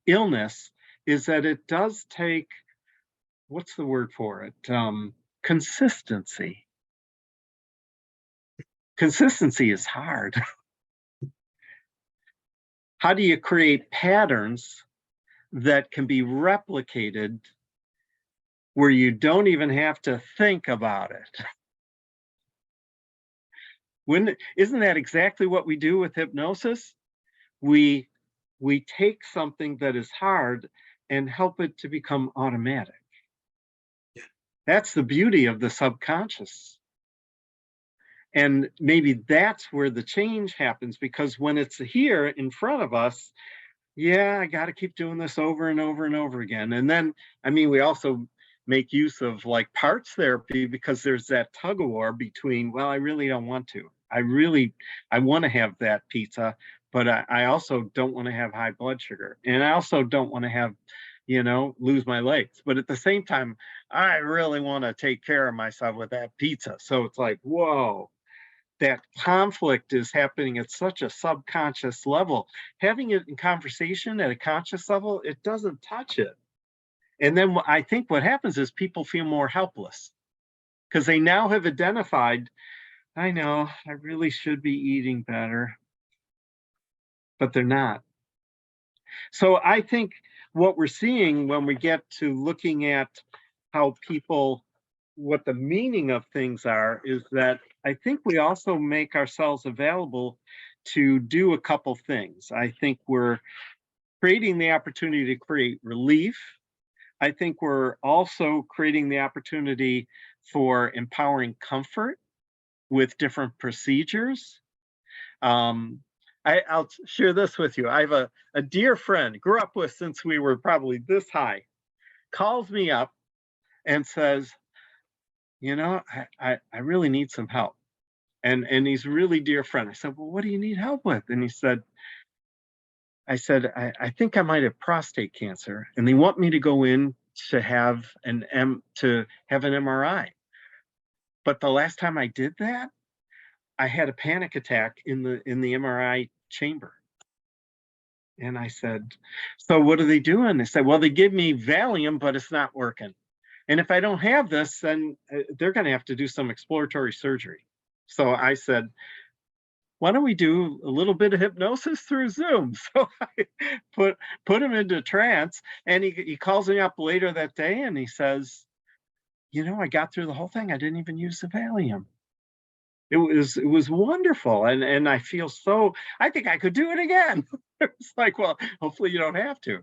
illness is that it does take, what's the word for it? Consistency. Consistency is hard. How do you create patterns that can be replicated where you don't even have to think about it? Isn't that exactly what we do with hypnosis? We take something that is hard and help it to become automatic. Yeah. That's the beauty of the subconscious. And maybe that's where the change happens, because when it's here in front of us, yeah, I got to keep doing this over and over and over again. And then, I mean, we also make use of like parts therapy because there's that tug of war between, well, I really don't want to. I want to have that pizza, but I also don't want to have high blood sugar. And I also don't want to have, lose my legs. But at the same time, I really want to take care of myself with that pizza. So it's like, whoa, that conflict is happening at such a subconscious level. Having it in conversation at a conscious level, it doesn't touch it. And then I think what happens is people feel more helpless because they now have identified, I know I really should be eating better, but they're not. So I think what we're seeing when we get to looking at how people, what the meaning of things are, is that I think we also make ourselves available to do a couple things. I think we're creating the opportunity to create relief. I think we're also creating the opportunity for empowering comfort with different procedures. I'll share this with you. I have a dear friend, grew up with since we were probably this high, calls me up and says, you know, I really need some help. And he's a really dear friend. I said, well, what do you need help with? And he said, I think I might have prostate cancer, and they want me to go in to have an MRI. But the last time I did that, I had a panic attack in the MRI chamber. And I said, so what are they doing? They said, well, they give me Valium, but it's not working. And if I don't have this, then they're going to have to do some exploratory surgery. So I said, why don't we do a little bit of hypnosis through Zoom? So I put him into trance, and he calls me up later that day and he says, you know, I got through the whole thing. I didn't even use the Valium. It was wonderful. And I feel so, I think I could do it again. It's like, well, hopefully you don't have to.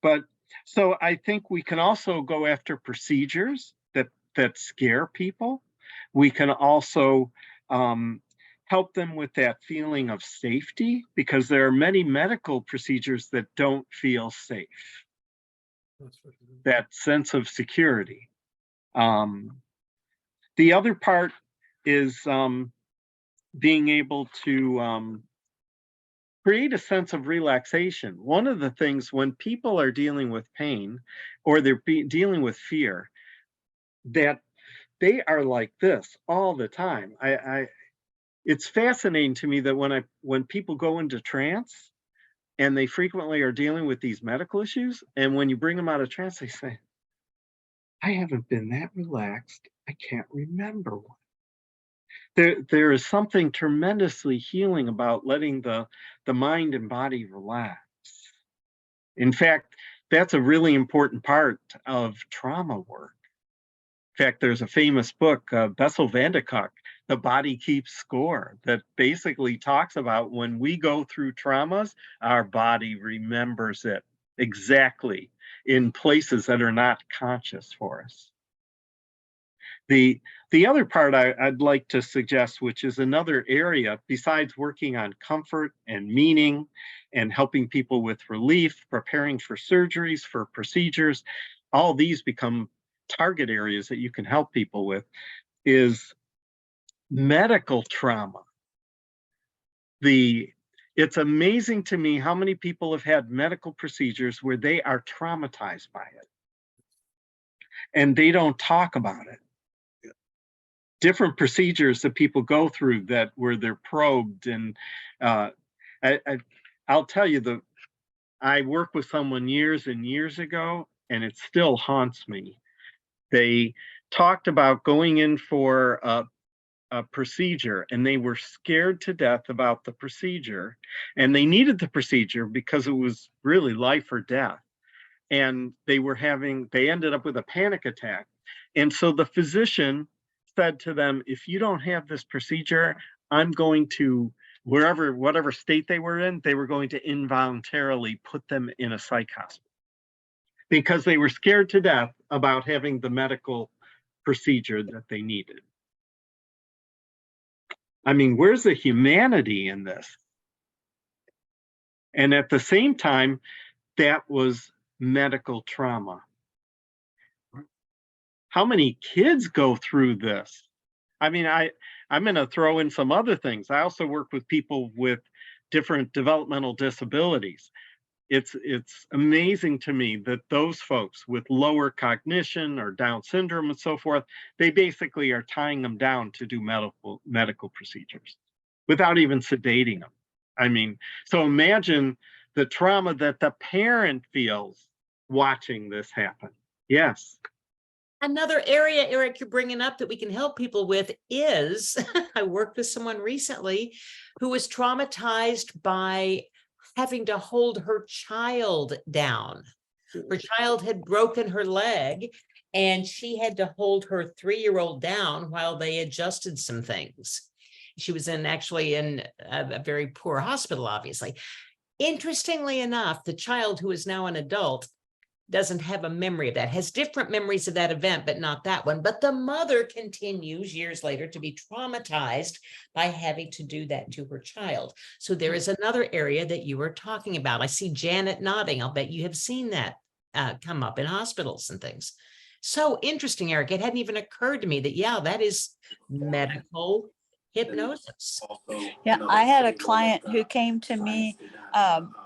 But so I think we can also go after procedures that scare people. We can also help them with that feeling of safety, because there are many medical procedures that don't feel safe. That sense of security. The other part is being able to create a sense of relaxation. One of the things when people are dealing with pain or they're dealing with fear, that they are like this all the time. It's fascinating to me that when people go into trance and they frequently are dealing with these medical issues, and when you bring them out of trance, they say, I haven't been that relaxed. I can't remember one. There is something tremendously healing about letting the mind and body relax. In fact, that's a really important part of trauma work. In fact, there's a famous book, Bessel van der Kolk, The Body Keeps Score, that basically talks about when we go through traumas, our body remembers it exactly in places that are not conscious for us. The other part I'd like to suggest, which is another area besides working on comfort and meaning and helping people with relief, preparing for surgeries, for procedures, all these become target areas that you can help people with, is medical trauma. It's amazing to me how many people have had medical procedures where they are traumatized by it and they don't talk about it. Different procedures that people go through where they're probed, and I'll tell you, I worked with someone years and years ago, and it still haunts me. They talked about going in for a procedure, and they were scared to death about the procedure, and they needed the procedure because it was really life or death. And they ended up with a panic attack. And so the physician said to them, if you don't have this procedure, I'm going to, whatever state they were in, they were going to involuntarily put them in a psych hospital because they were scared to death about having the medical procedure that they needed. I mean, where's the humanity in this? And at the same time, that was medical trauma. How many kids go through this? I mean, I'm going to throw in some other things. I also work with people with different developmental disabilities. It's amazing to me that those folks with lower cognition or Down syndrome and so forth, they basically are tying them down to do medical procedures without even sedating them. I mean, so imagine the trauma that the parent feels watching this happen. Yes. Another area, Eric, you're bringing up that we can help people with is, I worked with someone recently who was traumatized by having to hold her child down. Her child had broken her leg, and she had to hold her 3-year-old down while they adjusted some things. She was actually in a very poor hospital, obviously. Interestingly enough, the child, who is now an adult, doesn't have a memory of that, has different memories of that event, but not that one. But the mother continues years later to be traumatized by having to do that to her child. So there is another area that you were talking about. I see Janet nodding. I'll bet you have seen that come up in hospitals and things. So interesting, Eric. It hadn't even occurred to me that, yeah, that is medical hypnosis. Yeah, I had a client who came to me,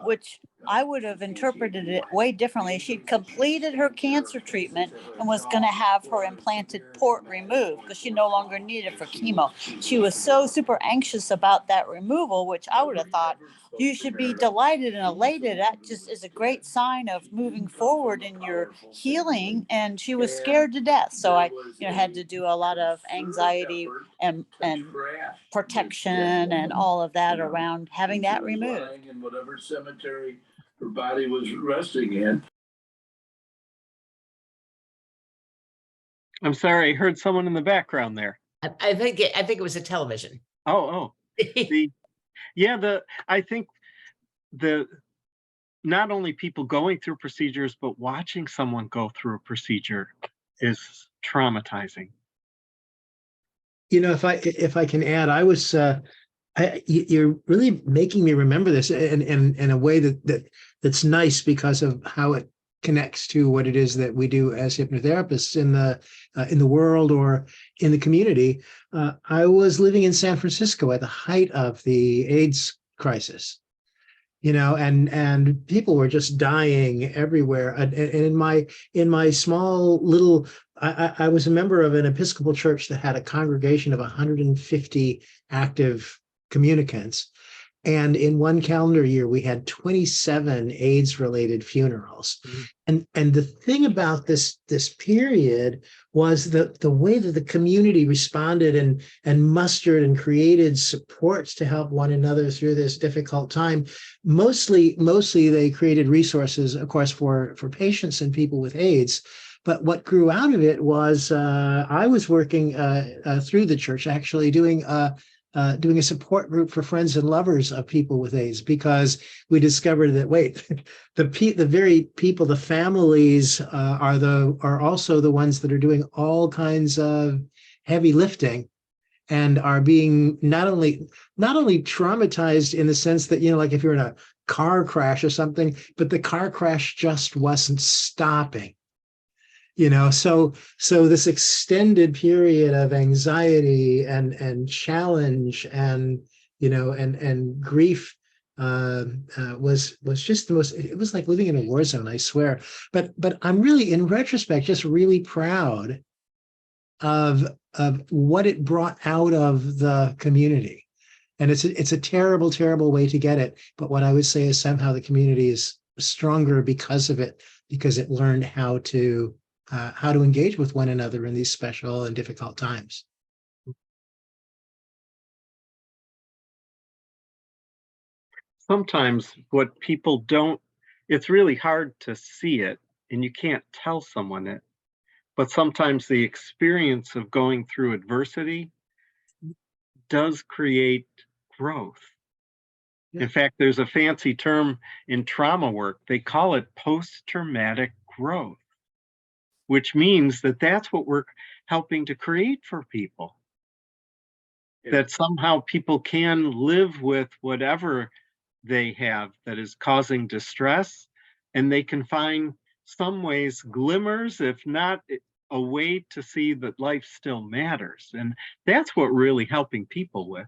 which I would have interpreted it way differently. She'd completed her cancer treatment and was going to have her implanted port removed because she no longer needed it for chemo. She was so super anxious about that removal, which I would have thought you should be delighted and elated. That just is a great sign of moving forward in your healing. And she was scared to death. So I, had to do a lot of anxiety and protection and all of that around having that removed. In whatever cemetery her body was resting in. I'm sorry, I heard someone in the background there. I think it was a television. Oh. I think not only people going through procedures, but watching someone go through a procedure is traumatizing. If I can add, I was you're really making me remember this in a way that's nice because of how it connects to what it is that we do as hypnotherapists in the world or in the community. I was living in San Francisco at the height of the AIDS crisis, and people were just dying everywhere. And in my small little, I was a member of an Episcopal church that had a congregation of 150 active communicants. And in one calendar year, we had 27 AIDS-related funerals. Mm-hmm. And the thing about this period was the way that the community responded and mustered and created supports to help one another through this difficult time. Mostly they created resources, of course, for patients and people with AIDS. But what grew out of it was I was working through the church, actually doing a support group for friends and lovers of people with AIDS, because we discovered that, the very people, the families are also the ones that are doing all kinds of heavy lifting and are being not only traumatized in the sense that, like if you're in a car crash or something, but the car crash just wasn't stopping. So this extended period of anxiety and challenge and grief was just the most. It was like living in a war zone, I swear. But I'm really, in retrospect, just really proud of what it brought out of the community. And it's a terrible, terrible way to get it. But what I would say is somehow the community is stronger because of it, because it learned how to engage with one another in these special and difficult times. Sometimes what people don't, it's really hard to see it and you can't tell someone it, but sometimes the experience of going through adversity does create growth. Yeah. In fact, there's a fancy term in trauma work. They call it post-traumatic growth, which means that that's what we're helping to create for people. Yeah. That somehow people can live with whatever they have that is causing distress, and they can find some ways glimmers, if not a way to see that life still matters. And that's what really helping people with.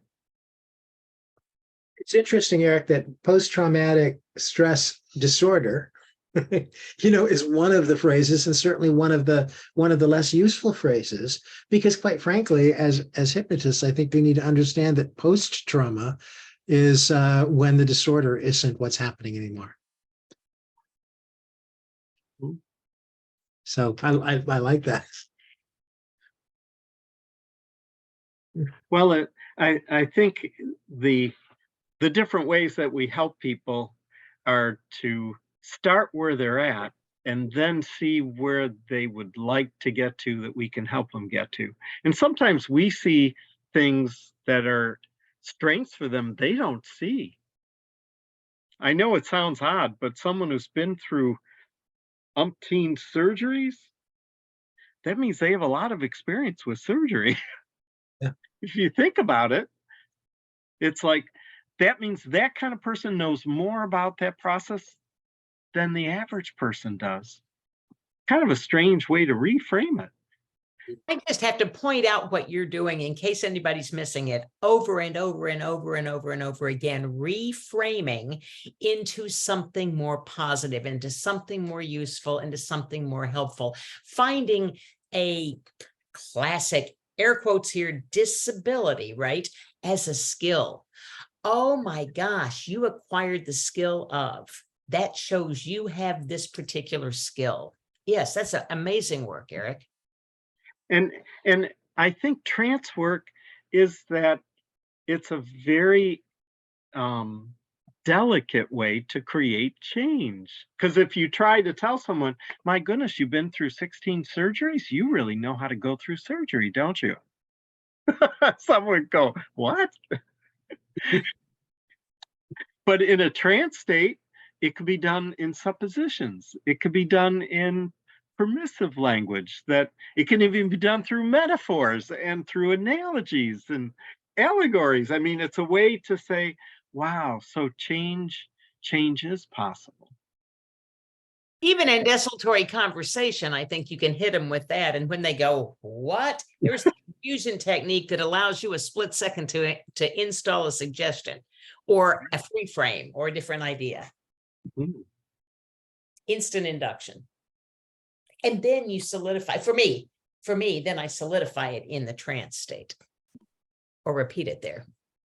It's interesting, Eric, that post-traumatic stress disorder is one of the phrases, and certainly one of the less useful phrases, because quite frankly, as hypnotists, I think we need to understand that post-trauma is when the disorder isn't what's happening anymore. So I like that. Well, I think the different ways that we help people are to start where they're at and then see where they would like to get to that we can help them get to. And sometimes we see things that are strengths for them they don't see. I know it sounds odd, but someone who's been through umpteen surgeries, that means they have a lot of experience with surgery. Yeah. If you think about it, it's like that means that kind of person knows more about that process than the average person does. Kind of a strange way to reframe it. I just have to point out what you're doing in case anybody's missing it over and over and over and over and over again, reframing into something more positive, into something more useful, into something more helpful, finding a classic air quotes here, disability, right, as a skill. Oh my gosh, you acquired the skill of, that shows you have this particular skill. Yes, that's amazing work, Eric. And I think trance work is that it's a very delicate way to create change. Because if you try to tell someone, my goodness, you've been through 16 surgeries, you really know how to go through surgery, don't you? Someone would go, what? But in a trance state, it could be done in suppositions. It could be done in permissive language, that it can even be done through metaphors and through analogies and allegories. I mean, it's a way to say, wow, so change is possible. Even in desultory conversation, I think you can hit them with that. And when they go, what? There's a fusion technique that allows you a split second to install a suggestion or a free frame or a different idea. Mm-hmm. Instant induction. And then you solidify, for me, then I solidify it in the trance state or repeat it there.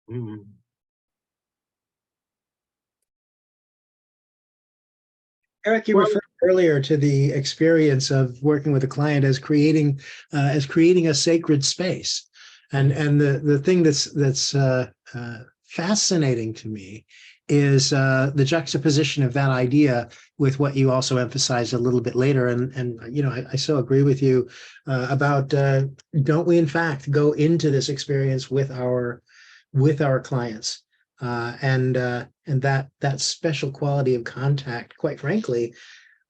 Mm-hmm. Eric, you referred earlier to the experience of working with a client as creating a sacred space, and the thing that's fascinating to me is the juxtaposition of that idea with what you also emphasized a little bit later, and you know, I so agree with you about don't we in fact go into this experience with our clients. And that special quality of contact, quite frankly,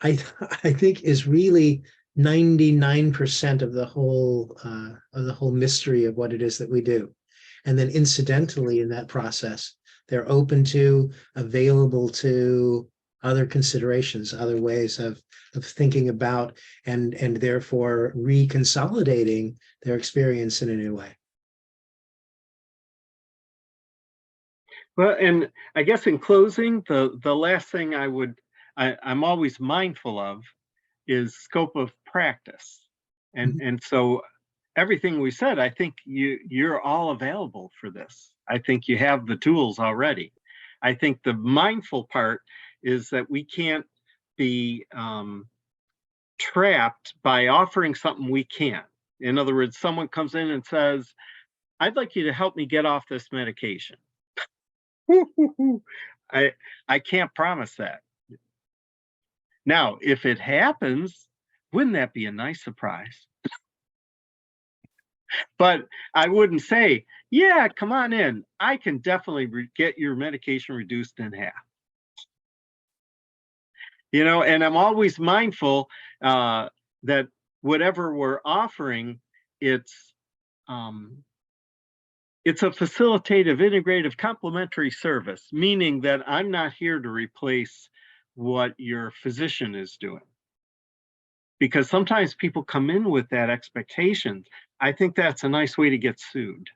I think is really 99% of the whole mystery of what it is that we do. And then incidentally in that process, they're open to, available to other considerations, other ways of thinking about and therefore reconsolidating their experience in a new way. Well, and I guess in closing, the last thing I'm always mindful of is scope of practice. And so everything we said, I think you're all available for this. I think you have the tools already. I think the mindful part is that we can't be trapped by offering something we can't. In other words, someone comes in and says, I'd like you to help me get off this medication. I can't promise that. Now, if it happens, wouldn't that be a nice surprise? But I wouldn't say, yeah, come on in. I can definitely get your medication reduced in half. You know, and I'm always mindful that whatever we're offering, it's a facilitative, integrative, complementary service, meaning that I'm not here to replace what your physician is doing. Because sometimes people come in with that expectation. I think that's a nice way to get sued.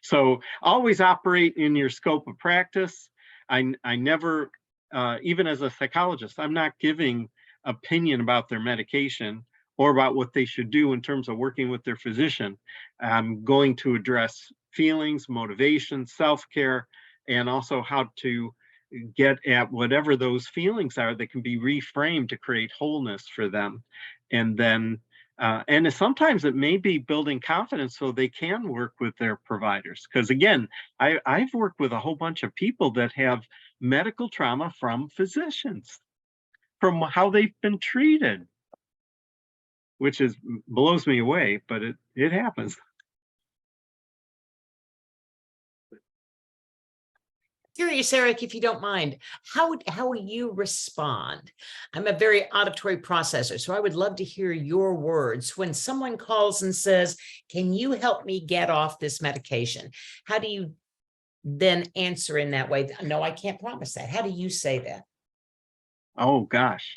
So always operate in your scope of practice. I never, even as a psychologist, I'm not giving opinion about their medication or about what they should do in terms of working with their physician. I'm going to address feelings, motivation, self-care, and also how to get at whatever those feelings are that can be reframed to create wholeness for them. And then, and sometimes it may be building confidence so they can work with their providers. Because again, I've worked with a whole bunch of people that have medical trauma from physicians, from how they've been treated, which blows me away, but it happens. Curious, Eric, if you don't mind, how will you respond? I'm a very auditory processor, so I would love to hear your words when someone calls and says, "Can you help me get off this medication?" How do you then answer in that way? No, I can't promise that. How do you say that? Oh gosh.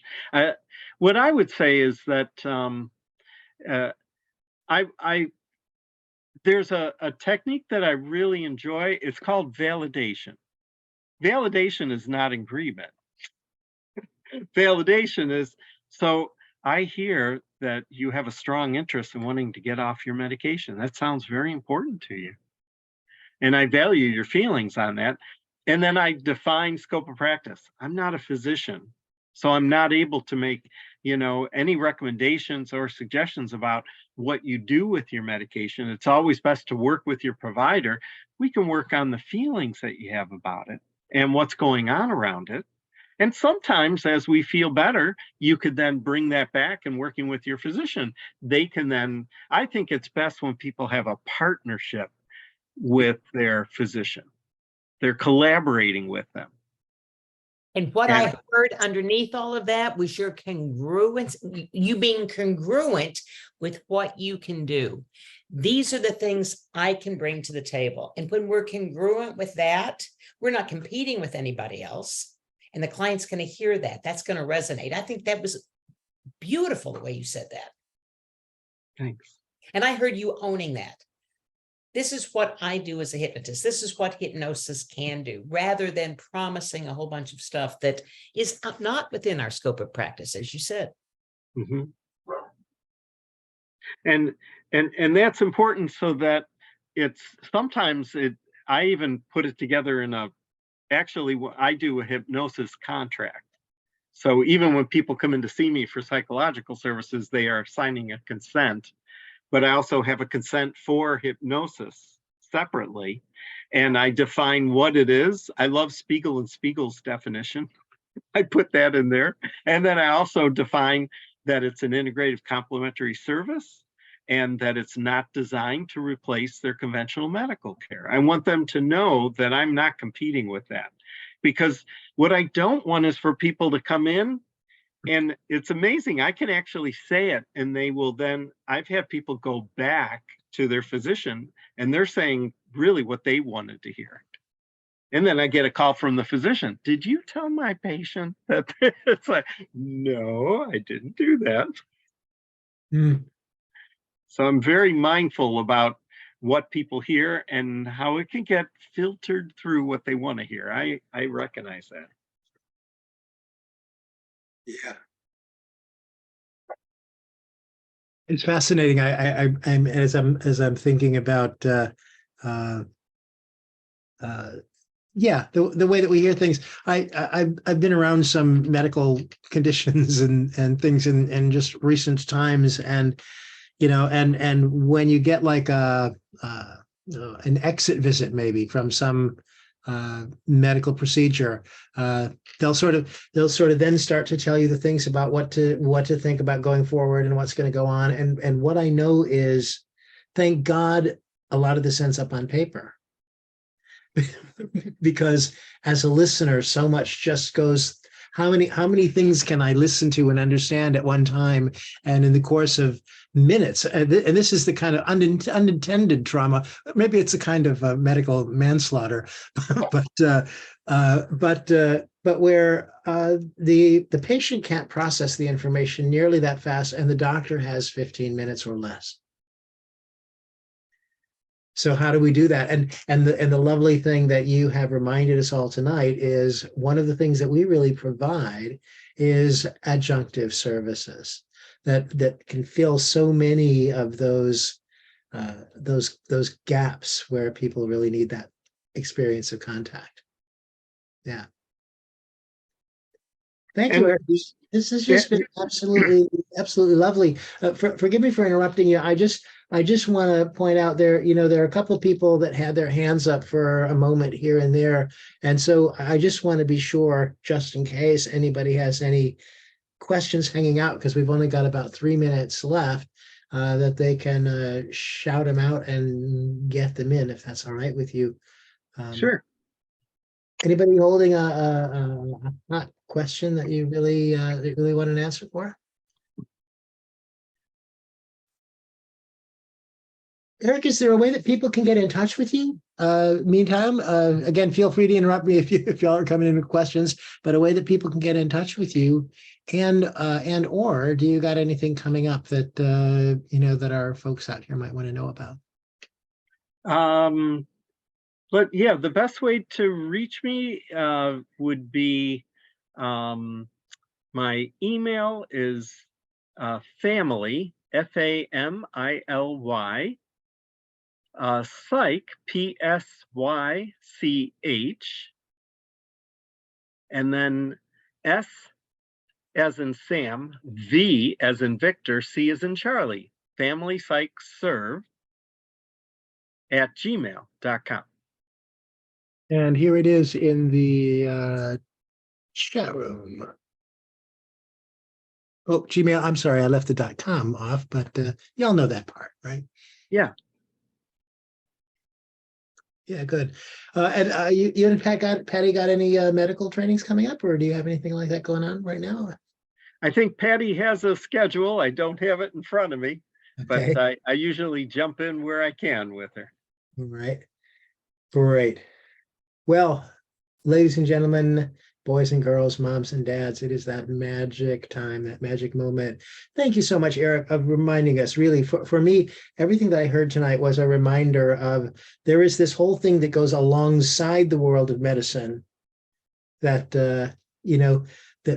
What I would say is that I there's a technique that I really enjoy. It's called validation. Validation is not agreement. Validation is, so I hear that you have a strong interest in wanting to get off your medication. That sounds very important to you. And I value your feelings on that. And then I define scope of practice. I'm not a physician, so I'm not able to make, any recommendations or suggestions about what you do with your medication. It's always best to work with your provider. We can work on the feelings that you have about it and what's going on around it. And sometimes as we feel better, you could then bring that back and working with your physician. They can then, I think it's best when people have a partnership with their physician. They're collaborating with them. And what I heard underneath all of that was your congruence, you being congruent with what you can do. These are the things I can bring to the table. And when we're congruent with that, we're not competing with anybody else. And the client's going to hear that. That's going to resonate. I think that was beautiful the way you said that. Thanks. And I heard you owning that. This is what I do as a hypnotist. This is what hypnosis can do, rather than promising a whole bunch of stuff that is not within our scope of practice, as you said. Mm-hmm. And that's important, so that it's sometimes I even put it together in actually I do a hypnosis contract. So even when people come in to see me for psychological services, they are signing a consent. But I also have a consent for hypnosis separately, and I define what it is. I love Spiegel and Spiegel's definition. I put that in there. And then I also define that it's an integrative complementary service and that it's not designed to replace their conventional medical care. I want them to know that I'm not competing with that, because what I don't want is for people to come in. And it's amazing. I can actually say it, and they will then, I've had people go back to their physician and they're saying really what they wanted to hear. And then I get a call from the physician. Did you tell my patient that? It's like, no, I didn't do that. So I'm very mindful about what people hear and how it can get filtered through what they want to hear. I recognize that. Yeah. It's fascinating. I'm as I'm thinking about yeah, the way that we hear things. I've been around some medical conditions and things in just recent times, and and when you get like an exit visit maybe from some medical procedure, they'll sort of then start to tell you the things about what to think about going forward and what's going to go on. And what I know is, thank God, a lot of this ends up on paper. Because as a listener, so much just goes, how many things can I listen to and understand at one time? And in the course of minutes, and this is the kind of unintended trauma. Maybe it's a kind of medical manslaughter, but where the patient can't process the information nearly that fast, and the doctor has 15 minutes or less. So how do we do that? And the lovely thing that you have reminded us all tonight is one of the things that we really provide is adjunctive services that can fill so many of those gaps where people really need that experience of contact. Yeah. Thank you, Eric. This has just been absolutely lovely. Forgive me for interrupting you. I just want to point out there are a couple of people that had their hands up for a moment here and there. And so I just want to be sure, just in case anybody has any questions hanging out, because we've only got about 3 minutes left, that they can shout them out and get them in, if that's all right with you. Sure. Anybody holding a hot question that you really want an answer for? Eric, is there a way that people can get in touch with you? Meantime, again, feel free to interrupt me if y'all are coming in with questions, but a way that people can get in touch with you, and or do you got anything coming up that that our folks out here might want to know about? But yeah, the best way to reach me would be my email is family, FAMILY, psych, PSYCH, and then S as in Sam, V as in Victor, C as in Charlie, family psych serve @gmail.com. And here it is in the chat room. Oh, Gmail. I'm sorry, I left the .com off, but y'all know that part, right? Yeah. Yeah, good. And you and Patty got any medical trainings coming up, or do you have anything like that going on right now? I think Patty has a schedule. I don't have it in front of me, Okay. but I usually jump in where I can with her. All right. Great. Well, ladies and gentlemen, boys and girls, moms and dads, it is that magic time, that magic moment. Thank you so much, Eric, of reminding us. Really, for me, everything that I heard tonight was a reminder of there is this whole thing that goes alongside the world of medicine that, that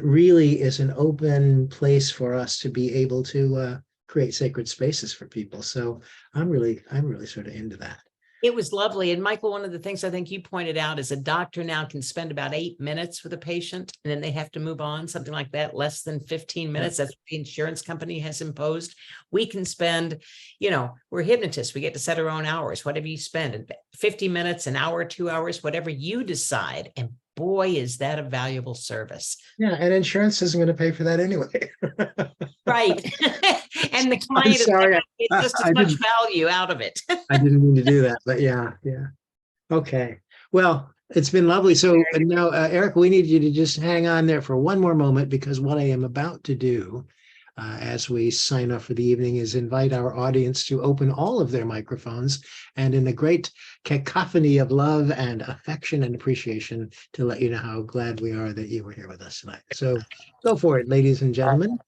really is an open place for us to be able to create sacred spaces for people. So I'm really sort of into that. It was lovely. And Michael, one of the things I think you pointed out is a doctor now can spend about 8 minutes with a patient and then they have to move on, something like that, less than 15 minutes. That's what the insurance company has imposed. We can spend, we're hypnotists. We get to set our own hours, whatever you spend, 50 minutes, an hour, 2 hours, whatever you decide. And boy, is that a valuable service. Yeah, and insurance isn't going to pay for that anyway. Right. And the client is sorry, just as much value out of it. I didn't mean to do that, but yeah. Okay. Well, it's been lovely. So now, Eric, we need you to just hang on there for one more moment, because what I am about to do as we sign off for the evening is invite our audience to open all of their microphones and in a great cacophony of love and affection and appreciation to let you know how glad we are that you were here with us tonight. So go for it, ladies and gentlemen.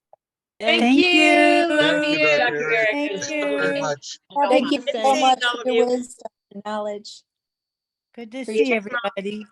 Thank you. Thank you, Dr. Eric. Thank Thank you very much. Thank you so much all for of your you. wisdom and knowledge. Good to Appreciate see it. everybody.